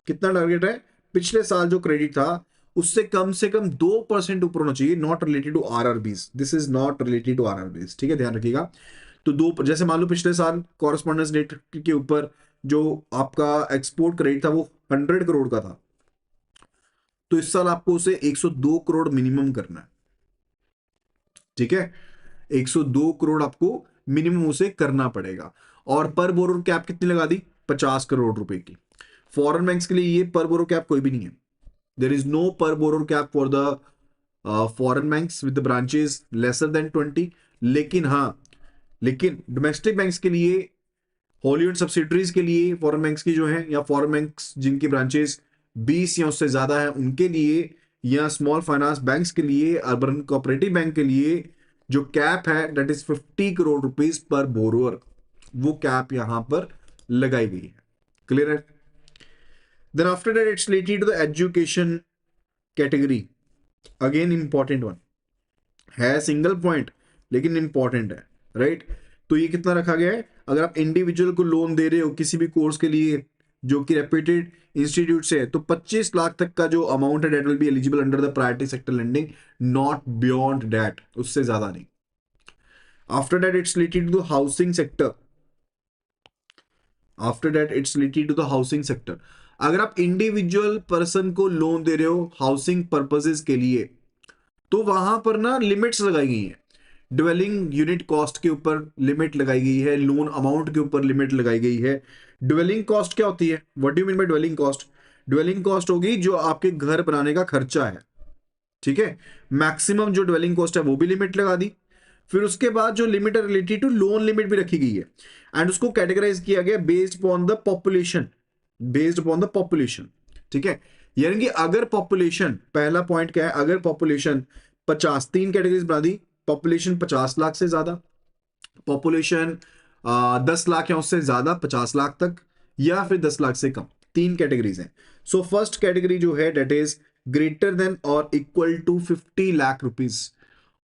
कितना टारगेट है? पिछले साल जो क्रेडिट था उससे कम 2% ऊपर होना चाहिए। Not related to RRBs, this is not related to RRBs, ठीक है, ध्यान रखिएगा। तो दो, जैसे मान लो पिछले साल कॉरेस्पॉन्डेंस डेट के ऊपर जो आपका एक्सपोर्ट क्रेडिट था वो 100 करोड़ का था, तो इस साल आपको उसे 102 करोड़ मिनिमम करना है, ठीक है? 102 करोड़ आपको मिनिमम उसे करना पड़ेगा। और पर बोरोर कैप कितनी लगा दी? 50 करोड़ रुपए की। फॉरेन बैंक्स के लिए ये पर बोरोर कैप कोई भी नहीं है। देयर इज नो पर borrower cap for the foreign banks with branches lesser than 20। लेकिन डोमेस्टिक बैंक्स के लिए, हॉलीवुड सब्सिडरीज के लिए, फॉरेन बैंक्स की जो है, या फॉरेन बैंक्स जिनकी ब्रांचेस 20 या उससे ज्यादा है उनके लिए, या स्मॉल फाइनेंस बैंक्स के लिए, अर्बन कोऑपरेटिव बैंक के लिए जो कैप है that is 50 crore rupees per borrower, वो कैप यहां पर लगाई गई है। क्लियर है? Then after that it's related to the education category. Again important one है, सिंगल पॉइंट लेकिन इंपॉर्टेंट है, राइट? तो ये कितना रखा गया है? अगर आप इंडिविजुअल को लोन दे रहे हो किसी भी कोर्स के लिए जो कि रेप्यूटेड इंस्टीट्यूट से है, तो 25 लाख तक का जो अमाउंट है that will be eligible under the priority sector lending, not beyond that, उससे ज्यादा नहीं। After that it's related to housing sector. After that it's related to the housing sector. अगर आप इंडिविजुअल पर्सन को लोन दे रहे हो हाउसिंग पर्पसेस के लिए, तो वहां पर ना लिमिट्स लगाई गई हैं। ड्वेलिंग यूनिट कॉस्ट के ऊपर लिमिट लगाई गई है, लोन अमाउंट के ऊपर लिमिट लगाई गई है। ड्वेलिंग कॉस्ट क्या होती है? What do you mean by dwelling cost? Dwelling cost होगी जो आपके घर बनाने का खर्चा है, ठीक है? मैक्सिमम जो ड्वेलिंग कॉस्ट है वो भी लिमिट लगा दी। फिर उसके बाद जो लिमिट है रिलेटेड टू लोन लिमिट भी रखी गई है, एंड उसको कैटेगराइज किया गया based upon the population, based upon the population, ठीक है? यानी कि अगर पॉपुलेशन, पहला पॉइंट क्या है, अगर पॉपुलेशन 50, 3 कैटेगरीज बना दी, पॉपुलेशन 50 लाख से ज्यादा, पॉपुलेशन 10 लाख या उससे ज्यादा 50 लाख तक, या फिर 10 लाख से कम, 3 कैटेगरीज हैं। सो फर्स्ट कैटेगरी जो है दैट इज ग्रेटर देन और इक्वल टू 50 लाख रुपीज,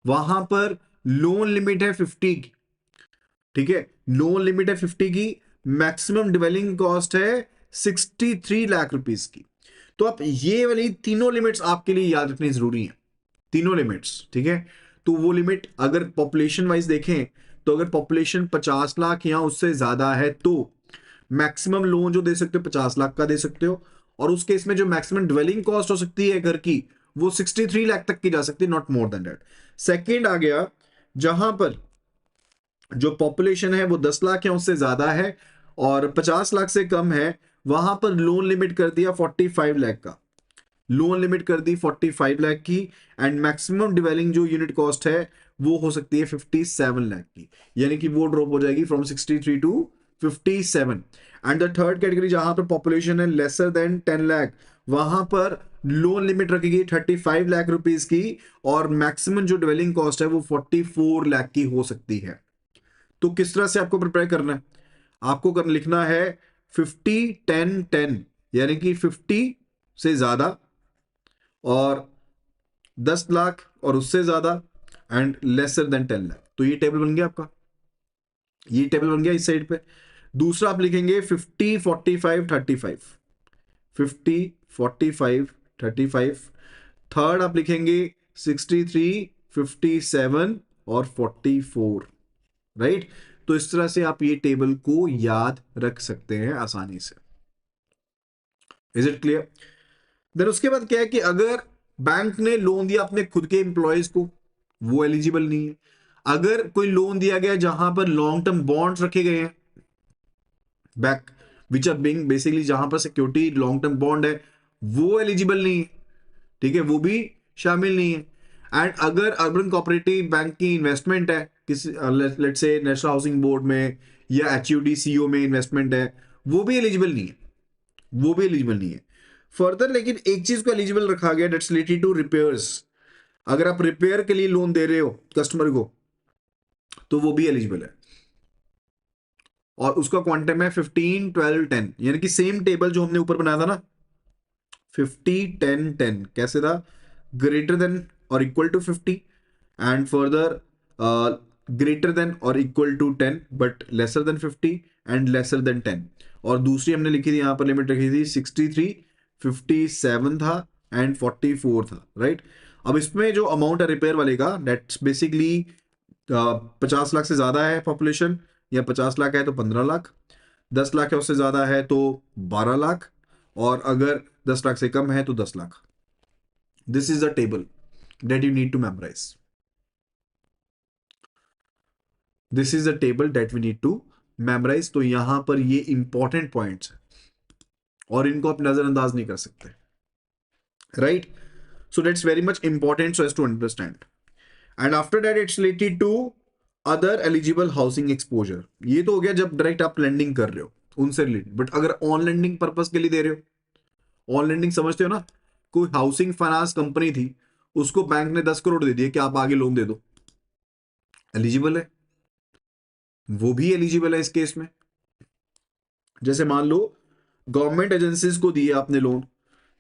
वहां पर लोन लिमिट है 50 की, ठीक है? लोन लिमिट है 50 की, मैक्सिमम डिवेलिंग कॉस्ट है 63 लाख रुपीज की। तो आप ये वाली तीनों लिमिट्स आपके लिए याद रखनी जरूरी है, तीनों लिमिट्स, ठीक है? तो वो लिमिट अगर पॉपुलेशन वाइज देखें, तो अगर पॉपुलेशन 50 लाख या उससे ज्यादा है तो मैक्सिमम लोन जो दे सकते हो 50 लाख का दे सकते हो, और उस केस में जो मैक्सिमम डिवेलिंग कॉस्ट हो सकती है घर की वो 63 लाख तक की जा सकती है, not more than that. Second आ गया जहां पर जो पॉपुलेशन है वो 10 लाख या उससे ज्यादा है और 50 लाख से कम है, वहां पर लोन लिमिट कर दिया 45 लाख का, लोन लिमिट कर दी 45 लाख की, एंड मैक्सिमम डिवेलिंग जो यूनिट कॉस्ट है वो हो सकती है 57 लाख की, यानी कि वो ड्रॉप हो जाएगी from 63 to 57। And the third category जहां पर पॉपुलेशन है लेसर देन 10 लाख, वहां पर लोन लिमिट रखी गई 35 लाख रुपीस की, और मैक्सिमम जो ड्वेलिंग कॉस्ट है वो 44 लाख की हो सकती है। तो किस तरह से आपको प्रिपेयर करना है? आपको कर लिखना है 50-10-10, यानी कि 50 से ज्यादा और 10 लाख और उससे ज्यादा एंड लेसर देन 10 लाख। तो ये टेबल बन गया आपका, ये टेबल बन गया इस साइड पे। दूसरा आप लिखेंगे 50-45-35, 50-45-35। थर्ड आप लिखेंगे 63-57 और 44, राइट। तो इस तरह से आप ये टेबल को याद रख सकते हैं आसानी से। Is it clear? देन उसके बाद क्या है कि अगर बैंक ने लोन दिया अपने खुद के एम्प्लॉयज को, वो एलिजिबल नहीं है। अगर कोई लोन दिया गया जहां पर लॉन्ग टर्म बॉन्ड्स रखे गए हैं, back which are being basically, जहां पर सिक्योरिटी लॉन्ग टर्म बॉन्ड है, वो एलिजिबल नहीं है, ठीक है, वो भी शामिल नहीं है। एंड अगर अर्बन कोऑपरेटिव बैंक की इन्वेस्टमेंट है किसी, let's say national housing board में या एचयूडी सीओ में इन्वेस्टमेंट है, वो भी एलिजिबल नहीं है, वो भी एलिजिबल नहीं है। फर्दर लेकिन एक चीज को एलिजिबल रखा गया, दैट्स रिलेटेड टू रिपेयर्स। अगर आप रिपेयर के लिए लोन दे रहे हो कस्टमर को, तो वो भी एलिजिबल है, और उसका क्वांटम है 15-12-10, यानी कि सेम टेबल जो हमने ऊपर बनाया था ना, 50-10-10 कैसे था? ग्रेटर देन और equal to 50, and further greater than और equal to 10 but lesser than 50 and lesser than 10। और दूसरी हमने लिखी थी, यहां पर लिमिट रखी थी 63, 57 था एंड 44 था, राइट। अब इसमें जो अमाउंट है रिपेयर वाले का, दैट्स बेसिकली 50 लाख से ज्यादा है पॉपुलेशन, या 50 लाख है तो 15 लाख, 10 लाख है उससे ज्यादा है तो 12 लाख, और अगर 10 लाख से कम है तो 10 lakh. This is the table that you need to memorise. This is the table that we need to memorise. तो यहां पर ये इंपॉर्टेंट पॉइंट्स हैं और इनको आप नजरअंदाज नहीं कर सकते, right. So that's very much important so as to understand. And after that it's related to other eligible housing exposure. ये तो हो गया जब डायरेक्ट आप लेंडिंग कर रहे हो उनसे रिलेटेड, बट अगर ऑन लेंडिंग पर्पज के लिए दे रहे हो, ऑन लेंडिंग समझते हो ना, कोई हाउसिंग फाइनेंस कंपनी थी, उसको बैंक ने 10 करोड़ दे दिए कि आप आगे लोन दे दो, एलिजिबल है, वो भी एलिजिबल है इस केस में। जैसे मान लो गवर्नमेंट एजेंसीज को दिए आपने लोन,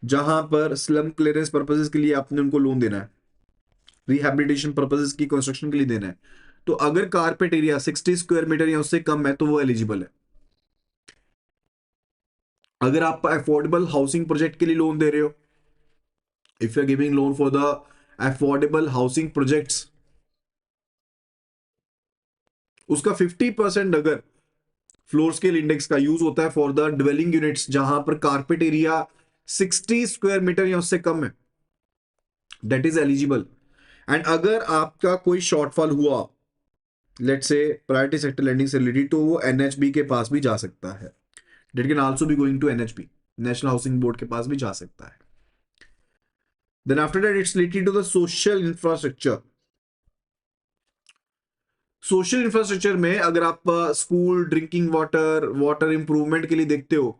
जहां पर स्लम क्लियरेंस पर्पसेस के लिए आपने उनको लोन देना है, रिहैबिलिटेशन पर्पसेस की कंस्ट्रक्शन के लिए देना है, तो अगर कारपेट एरिया 60 स्क्वायर मीटर या उससे कम है तो वो एलिजिबल है। अगर आप अफोर्डेबल हाउसिंग प्रोजेक्ट के लिए लोन दे रहे हो, if you are giving loan for the affordable housing projects, उसका 50% अगर फ्लोर स्केल इंडेक्स का यूज होता है फॉर द ड्वेलिंग यूनिट्स जहां पर कारपेट एरिया 60 स्क्वायर मीटर या उससे कम है, दैट इज एलिजिबल। एंड अगर आपका कोई शॉर्टफॉल हुआ, let's say priority sector lending से रिलेटेड, तो वो एनएचबी के पास भी जा सकता है। That can also be going to NHB, national housing board के पास भी जा सकता है। Then after that it's related to द सोशल इंफ्रास्ट्रक्चर। सोशल इंफ्रास्ट्रक्चर में अगर आप school, drinking water, water improvement के लिए देखते हो,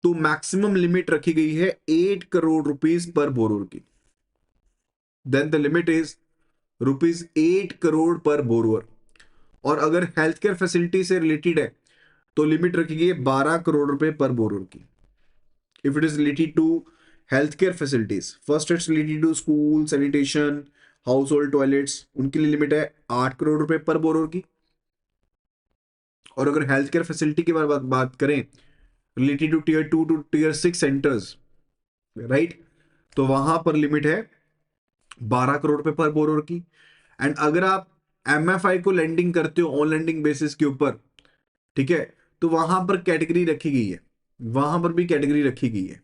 तो मैक्सिमम लिमिट रखी गई है 8 करोड़ रुपीज पर बोरोर की। Then the limit is ₹8 crore per borrower. और अगर हेल्थ केयर फैसिलिटी से रिलेटेड है तो लिमिट रखी गई है 12 करोड़ रुपए पर बोरोर की। If it is related to health care facilities, first it's related to school, sanitation, household toilets, उनके लिए लिमिट है 8 करोड़ रुपए पर बोरोर की। और अगर हेल्थ केयर फैसिलिटी की बात करें related to tier 2 to tier 6 centres, right, तो वहां पर लिमिट है 12 करोड़ रुपए पर बोरोर की। एंड अगर आप एमएफआई को लेंडिंग करते हो ऑन लेंडिंग बेसिस के ऊपर, ठीक है, तो वहां पर कैटेगरी रखी गई है, वहां पर भी कैटेगरी रखी गई है,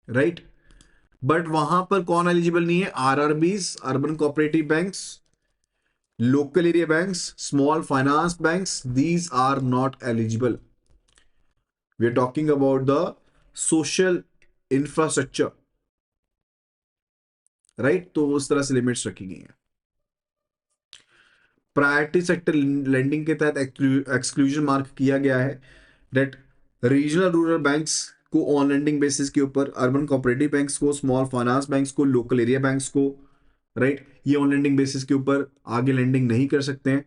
राइट। बट वहां पर कौन एलिजिबल नहीं है? RRBs, urban cooperative banks, local area banks, small finance banks, these are not eligible. We are talking about the social infrastructure, right. तो उस तरह से लिमिट्स रखी गई हैं। प्रायोरिटी सेक्टर लेंडिंग के तहत एक्सक्लूजन मार्क किया गया है दैट रीजनल रूरल बैंक्स को ऑन लेंडिंग बेसिस के ऊपर, अर्बन कोऑपरेटिव बैंक्स को, स्मॉल फाइनेंस बैंक्स को, लोकल एरिया बैंक्स को, राइट, ये ऑन लेंडिंग बेसिस के ऊपर आगे लेंडिंग नहीं कर सकते हैं।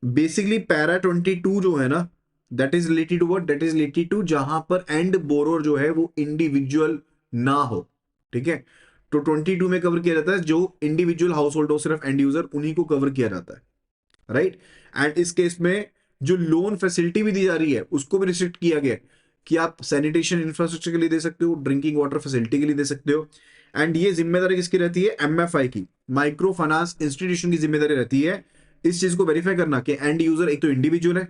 बेसिकली पैरा 22 जो है ना, that is related to what, that is related to जहां पर एंड बोरोर जो है वो इंडिविजुअल ना हो, ठीक है। तो 22 में कवर किया जाता है जो इंडिविजुअल हाउस होल्ड हो, सिर्फ एंड यूजर, उन्हीं को कवर किया जाता है, राइट। एंड इस केस में जो लोन फैसिलिटी भी दी जा रही है उसको भी रिस्ट्रिक्ट किया गया है कि आप सैनिटेशन इंफ्रास्ट्रक्चर के लिए दे सकते हो, ड्रिंकिंग वाटर फैसिलिटी के लिए दे सकते हो। एंड ये जिम्मेदारी किसकी रहती है, एमएफआई की, माइक्रो फाइनेंस इंस्टीट्यूशन की जिम्मेदारी रहती है इस चीज को वेरीफाई करना कि एंड यूजर एक तो इंडिविजुअल है,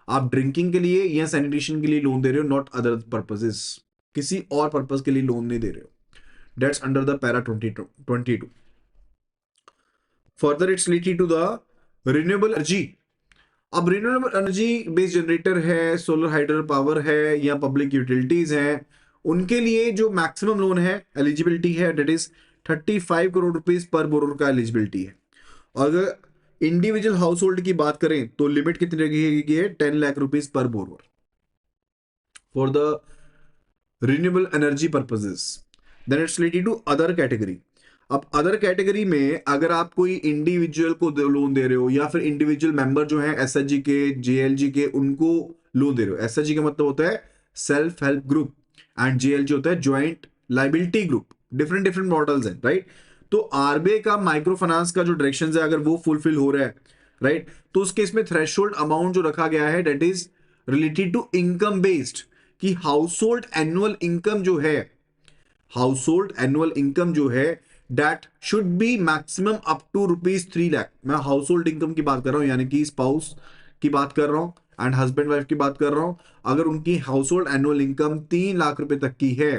आप ड्रिंकिंग के लिए या सैनिटेशन के लिए लोन दे रहे हो, नॉट अदर पर्पसेस, किसी और पर्पस के लिए लोन नहीं दे रहे हो। That's under the para 22। Further it's related to the renewable energy. अब रिन्यूएबल एनर्जी बेस्ड जनरेटर है, सोलर हाइड्रो पावर है या पब्लिक यूटिलिटीज है, उनके लिए जो मैक्सिमम लोन है, एलिजिबिलिटी है, that is 35 crore rupees per borrower का एलिजिबिलिटी है। अगर इंडिविजुअल हाउस होल्ड की बात करें तो लिमिट कितनी रहेगी है, 10 lakh rupees per borrower for the renewable energy purposes. Then it's related to other category. अब अदर कैटेगरी में अगर आप कोई इंडिविजुअल को लोन दे रहे हो या फिर इंडिविजुअल मेंबर जो है एसएचजी के, जेएलजी के, उनको लोन दे रहे हो। एसएचजी का मतलब होता है self help group and JLG होता है joint liability group, different different models हैं, राइट। तो आरबीआई का माइक्रो फाइनेंस का जो डायरेक्शन है अगर वो फुलफिल हो रहा है, राइट, तो उस केस में थ्रेशोल्ड अमाउंट जो रखा गया है that is related to income based, कि हाउस होल्ड एनुअल इनकम जो है, हाउस होल्ड एनुअल इनकम जो है that should be maximum up to ₹3 lakh. मैं हाउस होल्ड इनकम की बात कर रहा हूं, यानी कि स्पाउस की बात कर रहा हूं एंड हस्बैंड वाइफ की बात कर रहा हूं। अगर उनकी house hold annual income 3 lakh रुपए तक की है,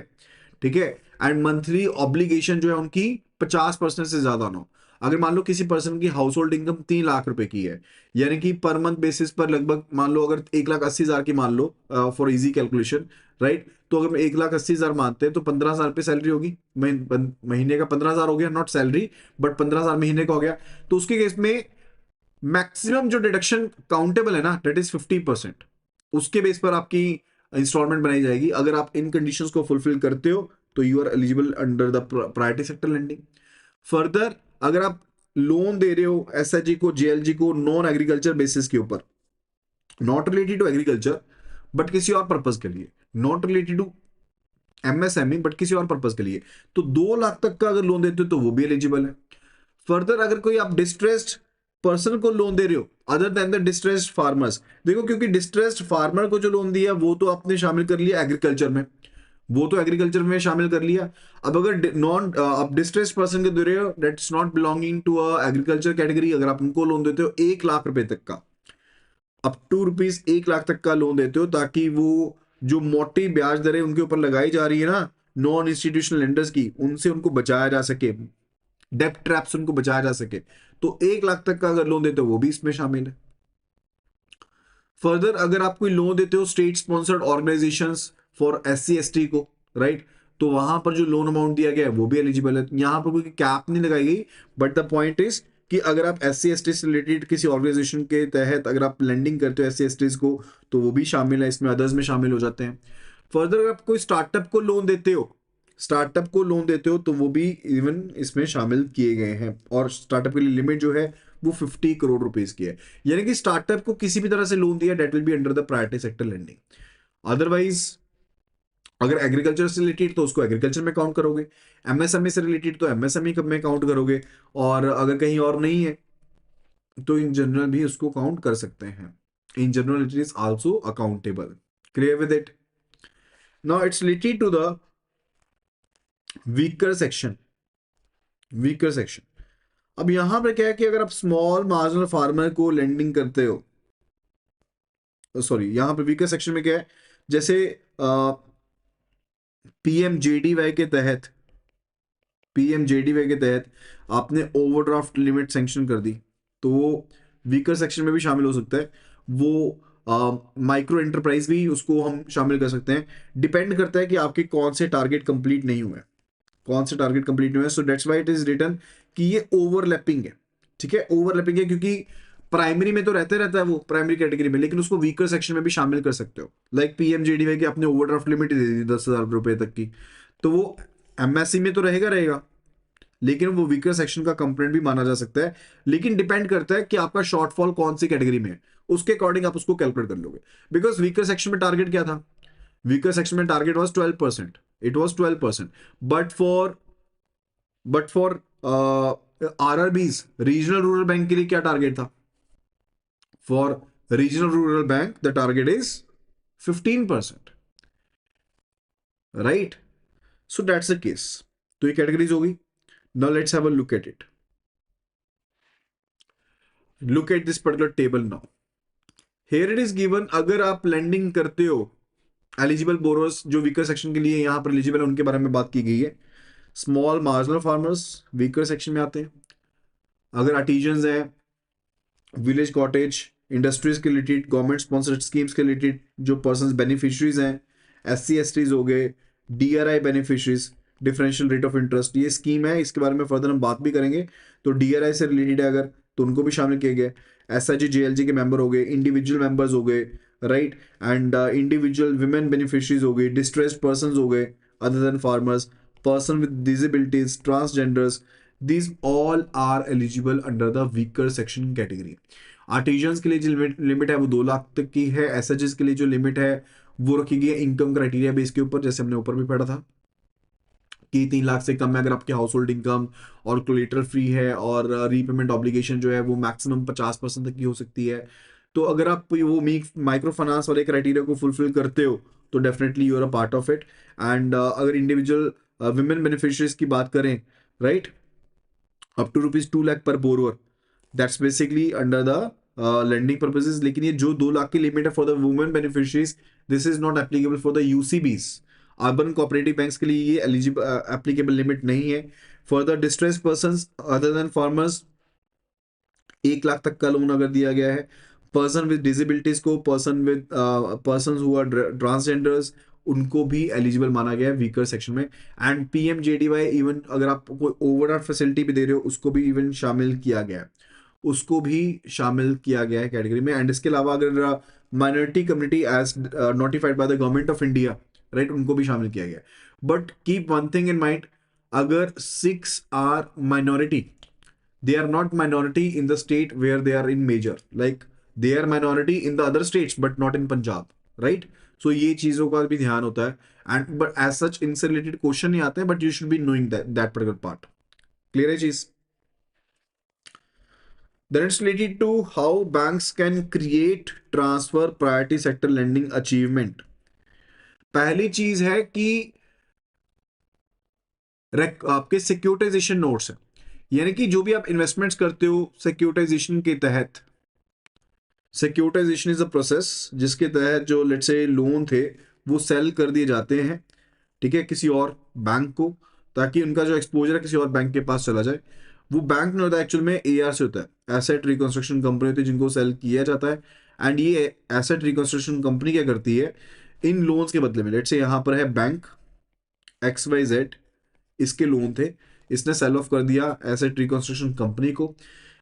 ठीक है, एंड मंथली ऑब्लिगेशन जो है उनकी 50% से ज्यादा ना हो। अगर मान लो किसी पर्सन की हाउस होल्ड इनकम 3 लाख रुपए की है, यानी कि पर मंथ बेसिस पर लगभग मान लो अगर 1,80,000 की मान लो, फॉर इजी कैलकुलेशन, राइट। तो अगर 1,80,000 मानते हैं तो 15,000 पे सैलरी होगी, महीने का 15,000 हो गया, नॉट सैलरी बट 15,000 महीने का हो गया। तो उसके केस में मैक्सिमम जो डिडक्शन काउंटेबल है ना दैट इज 50%, उसके बेस पर आपकी इंस्टॉलमेंट बनाई जाएगी। अगर आप इन कंडीशंस को फुलफिल करते हो तो you are eligible under the priority sector lending. Further अगर आप लोन दे रहे हो एसएचजी को, जेएलजी को नॉन एग्रीकल्चर बेसिस के ऊपर, not related to agriculture but किसी और पर्पज के लिए, not related to MSME but किसी और पर्पज के लिए, तो 2 लाख तक का अगर लोन देते हो तो वो भी एलिजिबल है। फर्दर अगर कोई आप डिस्ट्रेस्ड पर्सन को लोन दे रहे हो other than the distressed farmers, देखो क्योंकि डिस्ट्रेस्ड फार्मर को जो लोन दिया वो तो आपने शामिल कर लिया एग्रीकल्चर में, वो तो एग्रीकल्चर में शामिल कर लिया। अब अगर नॉन आप डिस्ट्रेस्ड पर्सन को दे रहे हो that's not belonging to a agriculture category, अगर आप उनको लोन देते हो 1 लाख रुपए तक का, अप टू रुपीज 1 लाख तक का लोन देते हो, ताकि वो जो मोटी ब्याज दरें उनके ऊपर लगाई जा रही है ना नॉन इंस्टीट्यूशनल लेंडर्स की, उनसे उनको बचाया जा सके, डेप्ट ट्रैप्स उनको बचाया जा सके, तो 1 लाख तक का अगर लोन देते हो वो भी इसमें शामिल है। फर्दर अगर आप कोई लोन देते हो state sponsored organisations for SC ST को, राइट, तो वहां पर जो लोन अमाउंट दिया गया है वो भी एलिजिबल है। यहां पर कोई कैप नहीं लगाई गई, बट द पॉइंट इज कि अगर आप एससी एसटी से रिलेटेड किसी ऑर्गेनाइजेशन के तहत अगर आप लेंडिंग करते हो एससी एसटीज को तो वो भी शामिल है इसमें, अदर्स में शामिल हो जाते हैं। फर्दर अगर आप कोई स्टार्टअप को लोन देते हो, स्टार्टअप को लोन देते हो तो वो भी इवन इसमें शामिल किए गए हैं, और स्टार्टअप के लिए लिमिट जो है वो 50 करोड़ रुपीस की है। यानी कि स्टार्टअप को किसी भी तरह से लोन दिया that will be under the priority sector lending. Otherwise अगर एग्रीकल्चर से रिलेटेड तो उसको एग्रीकल्चर में काउंट करोगे, एमएसएमई से रिलेटेड तो एमएसएमई में काउंट करोगे, और अगर कहीं और नहीं है तो इन जनरल भी उसको काउंट कर सकते हैं। In general it is also accountable. Clear with it? Now it's related to the weaker section. Weaker section, अब यहां पर क्या है कि अगर आप स्मॉल मार्जिनल फार्मर को लेंडिंग करते हो, सॉरी यहां पर वीकर सेक्शन में क्या है, जैसे पीएमजेडीवाई के तहत, पीएमजेडीवाई के तहत आपने ओवरड्राफ्ट लिमिट सैंक्शन कर दी तो वो वीकर सेक्शन में भी शामिल हो सकता है। वो माइक्रो एंटरप्राइज भी उसको हम शामिल कर सकते हैं। डिपेंड करता है कि आपके कौन से टारगेट कंप्लीट नहीं हुए, कौन से टारगेट कंप्लीट नहीं हुए। So that's why it is written कि ये ओवरलैपिंग है, ठीक है, ओवरलैपिंग है, क्योंकि प्राइमरी में तो रहता है वो प्राइमरी कैटेगरी में, लेकिन उसको वीकर सेक्शन में भी शामिल कर सकते हो। लाइक पीएमजेडीवाई की अपने ओवरड्राफ्ट लिमिट दे दी 10,000 रुपए तक की, तो वो एमएससी में तो रहेगा, लेकिन वो वीकर सेक्शन का कंपोनेंट भी माना जा सकता है। लेकिन डिपेंड करता है कि आपका शॉर्टफॉल कौन सी कैटेगरी में है, उसके अकॉर्डिंग आप उसको कैलकुलेट कर लोगे। बिकॉज वीकर सेक्शन में टारगेट क्या था, वीकर सेक्शन में target was 12%, it was 12%। But for RRBs, regional rural bank के लिए क्या टारगेट था? For regional rural bank the target is 15%, right? So that's the case. तो ये कैटेगरीज होगी। Now let's have a look at it. Look at this particular table now. Here it is given, अगर आप lending करते हो, eligible borrowers जो weaker section के लिए यहां पर एलिजिबल है उनके बारे में बात की गई है। Small marginal farmers weaker section में आते हैं। अगर आर्टिजन्स हैं, विलेज कॉटेज, इंडस्ट्रीज के रिलेटेड, गवर्नमेंट स्पॉन्सर्ड स्कीम्स के रिलेटेड जो पर्सन बेनिफिशरीज हैं, SC STs हो गए, DRI beneficiaries, differential rate of interest, ये स्कीम है, इसके बारे में फर्दर हम बात भी करेंगे। तो DRI से रिलेटेड है अगर, तो उनको भी शामिल किया गया। SIG JLG के मेंबर हो गए, इंडिविजुअल मेंबर्स हो गए, right, and individual women beneficiaries हो गए, डिस्ट्रेस्ड पर्सन हो गए other than farmers, person with disabilities, transgenders, these all are eligible under the weaker section category। Artisans के लिए जो लिमिट है वो 2 लाख तक की है। एसएचएस के लिए जो लिमिट है वो रखी गई है इनकम क्राइटेरिया बेस के ऊपर, जैसे हमने ऊपर भी पढ़ा था कि 3 लाख से कम है अगर आपकी हाउस होल्ड इनकम, और कोलेटरल फ्री है, और रीपेमेंट ऑब्लिगेशन जो है वो मैक्सिमम 50% तक की हो सकती है। तो अगर आप वो माइक्रो फाइनेंस वाले क्राइटेरिया को फुलफिल करते हो तो definitely you are a part of it. And अगर इंडिविजुअल विमेन बेनिफिशरीज की बात करें, right, up to ₹2 lakh per borrower, that's basically under the lending purposes. लेकिन ये जो 2 लाख की लिमिट है for the women beneficiaries, this is not applicable for the UCBs. Urban cooperative banks के लिए ये एलिजिबल एप्लीकेबल लिमिट नहीं है। For the distress person other than farmers, 1 lakh तक का लोन अगर दिया गया है। पर्सन विद डिसेबिलिटीज को, पर्सन हु आर ट्रांसजेंडर्स, उनको भी एलिजिबल माना गया है वीकर सेक्शन में। एंड पीएमजेडीवाई, इवन अगर आप कोई ओवरड्राफ्ट फैसिलिटी भी दे रहे हो उसको भी इवन शामिल किया गया है, उसको भी शामिल किया गया है कैटेगरी में। एंड इसके अलावा अगर minority community as notified by the government of India, right, उनको भी शामिल किया गया है। But keep one thing in mind, अगर 6 are minority, they are not minority in the state where they are in major, like they are minority in the other states but not in Punjab, right? So ये चीजों का भी ध्यान होता है। And but as such इनसे related question नहीं आते हैं, but you should be knowing that particular part. Clear है चीज? Then it's related to how banks can create, transfer, priority sector lending achievement। पहली चीज है कि आपके सिक्योरिटाइजेशन नोट्स है, यानी कि जो भी आप इन्वेस्टमेंट्स करते हो सिक्योरिटाइजेशन के तहत। सिक्योरिटाइजेशन इज अ प्रोसेस जिसके तहत जो लेट्स से लोन थे वो सेल कर दिए जाते हैं, ठीक है, किसी और बैंक को, ताकि उनका जो एक्सपोजर है किसी और बैंक के पास चला जाए। वो बैंक नहीं होता एक्चुअल में, एआर से होता है, एसेट रिकंस्ट्रक्शन कंपनी होती है जिनको सेल किया जाता है। एंड ये एसेट रिकंस्ट्रक्शन कंपनी क्या करती है, इन लोन्स के बदले में, लेट्स से यहाँ पर है बैंक XYZ, इसके लोन थे, इसने सेल ऑफ कर दिया एसेट रिकंस्ट्रक्शन कंपनी को।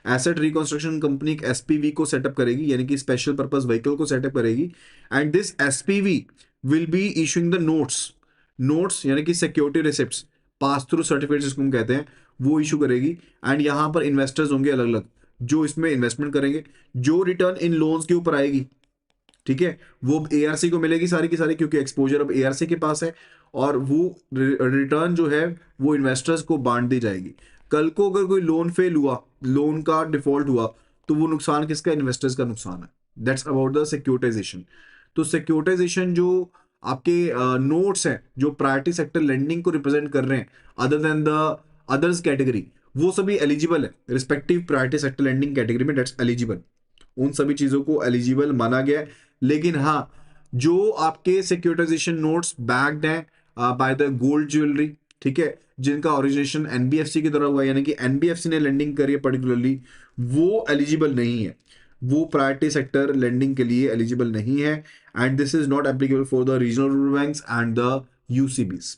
एसेट रिकंस्ट्रक्शन कंपनी एक एसपीवी को सेटअप करेगी, यानी कि स्पेशल पर्पस व्हीकल को सेटअप करेगी। And this SPV will be issuing the notes यानी कि security receipts, pass through certificate जिसको हम कहते हैं, वो इशू करेगी। एंड यहाँ पर इन्वेस्टर्स होंगे अलग अलग जो इसमें इन्वेस्टमेंट करेंगे। जो रिटर्न इन लोन्स के ऊपर आएगी, ठीक है, वो एआरसी को मिलेगी सारी की सारी, क्योंकि एक्सपोजर अब एआरसी के पास है। और वो रिटर्न जो है वो इन्वेस्टर्स को बांट दी जाएगी। कल को अगर कोई लोन फेल हुआ, लोन का डिफॉल्ट हुआ, तो वो नुकसान किसका? इन्वेस्टर्स का नुकसान है। That's about the securitization. तो सिक्योरिटाइजेशन जो आपके नोट्स हैं जो प्रायोरिटी सेक्टर लेंडिंग को रिप्रेजेंट कर रहे हैं other than the others category, वो सभी एलिजिबल है respective priority sector lending category में, दैट्स एलिजिबल। उन सभी चीजों को एलिजिबल माना गया है। लेकिन हाँ, जो आपके सिक्योरिटाइजेशन नोट्स बैक्ड हैं बाय द गोल्ड ज्वेलरी, ठीक है, जिनका ओरिजिनेशन एनबीएफसी की तरह हुआ, यानी कि एनबीएफसी ने लेंडिंग करी है पर्टिकुलरली, वो एलिजिबल नहीं है, वो प्रायोरिटी सेक्टर लेंडिंग के लिए एलिजिबल नहीं है। And this is not applicable for the regional rural banks and the UCBs.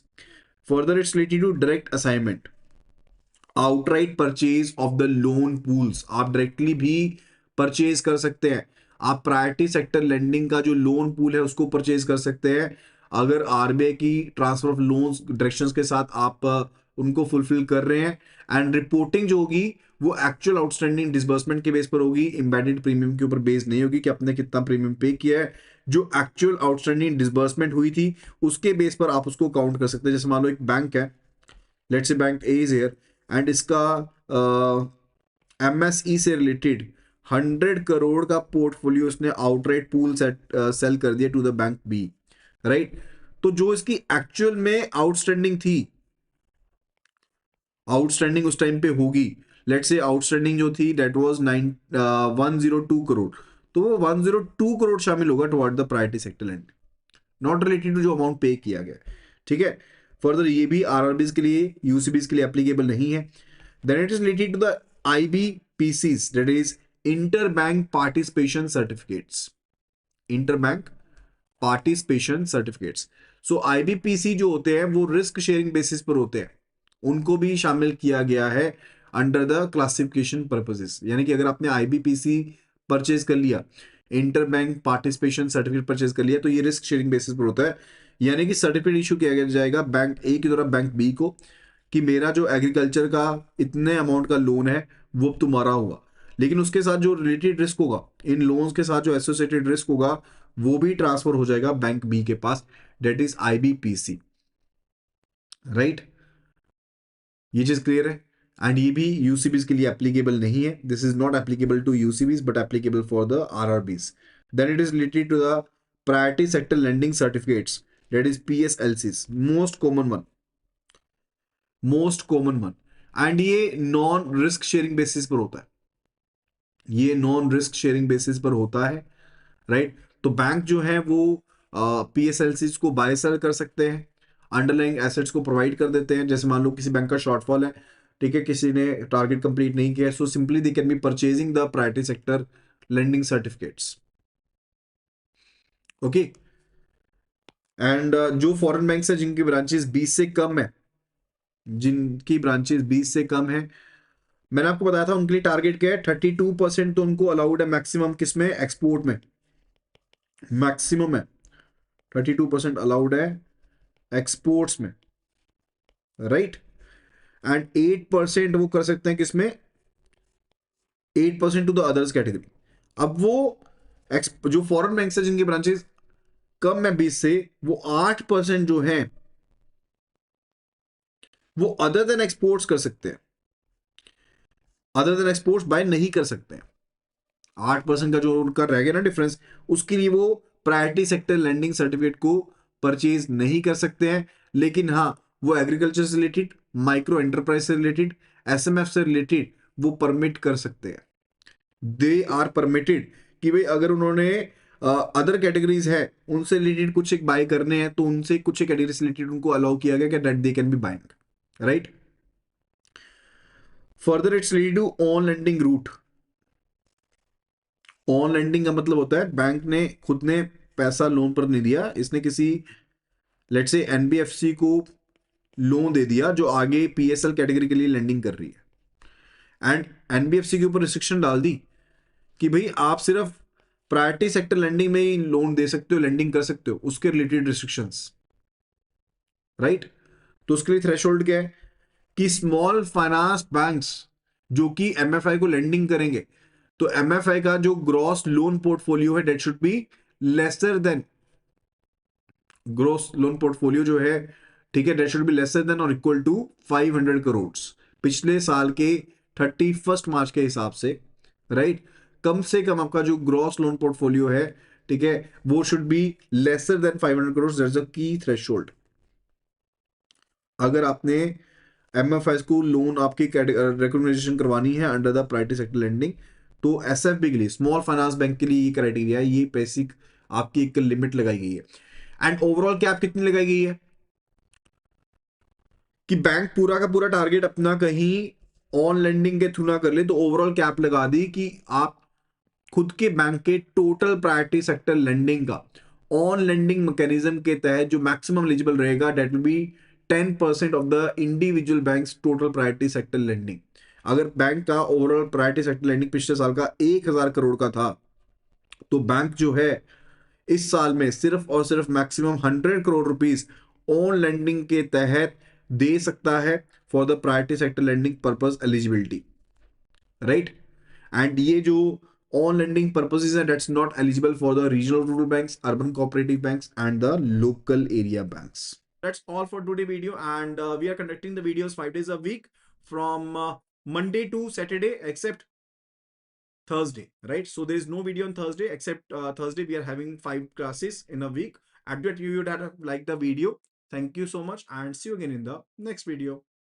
Further it's related to direct assignment, outright purchase of the loan pools. आप directly भी purchase कर सकते हैं। आप प्रायोरिटी सेक्टर लेंडिंग का जो लोन पूल है उसको परचेज कर सकते हैं अगर आरबीआई की ट्रांसफर ऑफ लोन्स डायरेक्शंस के साथ आप उनको फुलफिल कर रहे हैं। एंड रिपोर्टिंग जो होगी वो एक्चुअल आउटस्टैंडिंग डिसबर्समेंट के बेस पर होगी, एम्बेडेड प्रीमियम के ऊपर बेस नहीं होगी कि आपने कितना प्रीमियम पे किया है। जो एक्चुअल आउटस्टैंडिंग डिसबर्समेंट हुई थी उसके बेस पर आप उसको काउंट कर सकते हैं। जैसे मान लो एक बैंक है, let's say bank A is here and इसका एमएसई से रिलेटेड 100 करोड़ का पोर्टफोलियो उसने आउटराइट पूल सेल कर दिया to the bank B, right. तो जो इसकी एक्चुअल में आउटस्टैंडिंग थी, आउटस्टैंडिंग उस टाइम पे होगी, लेट्स से आउटस्टैंडिंग जो थी दैट वाज 102 करोड़, तो वो 102 करोड़ शामिल होगा toward the priority sector land, not related to जो अमाउंट पे किया गया। ठीक है, फर्दर ये भी आरआरबीज के लिए, यूसीबीज के लिए एप्लीकेबल नहीं है। Then it is related to the IBPCs, that is inter bank participation certificates, inter bank participation certificates. So IBPC जो होते हैं वो रिस्क शेयरिंग बेसिस पर होते हैं, उनको भी शामिल किया गया है अंडर द क्लासिफिकेशन पर्पसेस। यानी कि अगर आपने आईबीपीसी परचेज कर लिया, inter bank participation certificate purchase कर लिया, तो ये रिस्क शेयरिंग बेसिस पर होता है। यानी कि सर्टिफिकेट इशू किया जाएगा बैंक ए की तरफ बैंक बी को कि मेरा जो एग्रीकल्चर का इतने अमाउंट का लोन है वो तुम्हारा होगा, लेकिन उसके साथ जो रिलेटेड रिस्क होगा, इन लोन्स के साथ जो एसोसिएटेड रिस्क होगा वो भी ट्रांसफर हो जाएगा बैंक बी के पास, डेट इज आईबीपीसी, राइट। ये चीज क्लियर है। एंड ये भी यूसीबीज के लिए एप्लीकेबल नहीं है, this is not applicable to UCBs but applicable for the RRBs. Then it is related to the priority sector lending certificates, that is PSLCs, most common one, most common one. And ये non risk sharing basis पर होता है, ये non risk sharing basis पर होता है, right. तो bank जो है वो पीएसएलसीज को बाय सेल कर सकते हैं, अंडरलाइंग एसेट्स को प्रोवाइड कर देते हैं। जैसे मान लो किसी बैंक का शॉर्टफॉल है, ठीक है, किसी ने टारगेट कंप्लीट नहीं किया, so simply they can B purchasing the priority sector lending certificates, okay. And जो फॉरेन बैंक है जिनकी ब्रांचेस 20 से कम है, जिनकी ब्रांचेस 20 से कम है, मैंने आपको बताया था उनके लिए टारगेट क्या है, 32% तो उनको अलाउड है मैक्सिमम, किसमें, एक्सपोर्ट में, मैक्सिमम है 32% अलाउड है एक्सपोर्ट्स में, राइट। एंड 8% वो कर सकते हैं किसमें, 8% टू द अदर्स कैटेगरी। अब वो जो फॉरेन बैंक है जिनकी ब्रांचेस कम है 20 से, वो 8% जो है वो अदर देन एक्सपोर्ट्स कर सकते हैं, अदर देन एक्सपोर्ट्स बाय नहीं कर सकते हैं। 8% का जो उनका रह गया ना डिफरेंस, उसके लिए वो प्रायोरिटी सेक्टर लेंडिंग सर्टिफिकेट को परचेज नहीं कर सकते हैं। लेकिन हाँ, वो एग्रीकल्चर से रिलेटेड, माइक्रो एंटरप्राइज से रिलेटेड, एसएमएफ से रिलेटेड वो परमिट कर सकते हैं, दे आर परमिटेड। कि भाई अगर उन्होंने अदर कैटेगरीज है उनसे रिलेटेड कुछ एक बाय करने हैं, तो उनसे कुछ एक कैटेगरी से रिलेटेड उनको अलाउ किया गया कि that they can be buying, right. Further it's related to on lending route. On lending का मतलब होता है बैंक ने खुद ने पैसा लोन पर नहीं दिया, इसने किसी लेट्स से एनबीएफसी को लोन दे दिया जो आगे पीएसएल कैटेगरी के लिए लेंडिंग कर रही है, एंड एनबीएफसी के ऊपर रिस्ट्रिक्शन डाल दी कि भाई आप सिर्फ प्रायोरिटी सेक्टर लेंडिंग में ही लोन दे सकते हो, लेंडिंग कर सकते हो, उसके रिलेटेड रिस्ट्रिक्शंस, राइट। तो उसके लिए थ्रेशोल्ड क्या है कि स्मॉल फाइनेंस बैंक्स जो कि एमएफआई को लेंडिंग करेंगे, तो एमएफआई का जो ग्रॉस लोन पोर्टफोलियो है that should be lesser than, gross loan portfolio जो है, ठीक है, that should be lesser than और इक्वल टू 500 करोड़ पिछले साल के 31 मार्च के हिसाब से, राइट। कम से कम आपका जो ग्रॉस लोन पोर्टफोलियो है, ठीक है, वो should be lesser than 500 crore, that's a की थ्रेशोल्ड। अगर आपने एमएफआई को लोन आपकी रिकॉग्नाइजेशन करवानी है under the priority sector lending, तो एसएफबी के लिए, स्मॉल फाइनेंस बैंक के लिए ये क्राइटेरिया है, ये बेसिक आपकी एक लिमिट लगाई गई है। एंड ओवरऑल कैप कितनी लगाई गई है कि बैंक पूरा का पूरा टारगेट अपना कहीं ऑन लेंडिंग के थ्रू ना कर ले, तो ओवरऑल कैप लगा दी कि आप खुद के बैंक के टोटल प्रायोरिटी सेक्टर लेंडिंग का ऑन लेंडिंग मैकेनिज्म के तहत जो मैक्सिमम एलिजिबल रहेगा that will B 10% of the individual banks total priority sector lending. अगर बैंक का ओवरऑल प्रायोरिटी सेक्टर लेंडिंग पिछले साल का 1000 करोड़ का था, तो बैंक जो है इस साल में सिर्फ और सिर्फ maximum 100 crore rupees on lending के तहत दे सकता है for the priority sector lending purpose eligibility, right. And ये जो ऑन लेंडिंग पर्पसेस है, that's not eligible for the regional rural banks, urban cooperative banks and the local area banks. That's all for today video, and we are conducting the videos 5 days a week from Monday to Saturday except Thursday, right? So there is no video on Thursday except Thursday. We are having 5 classes in a week. At that, you would have liked the video. Thank you so much, and see you again in the next video.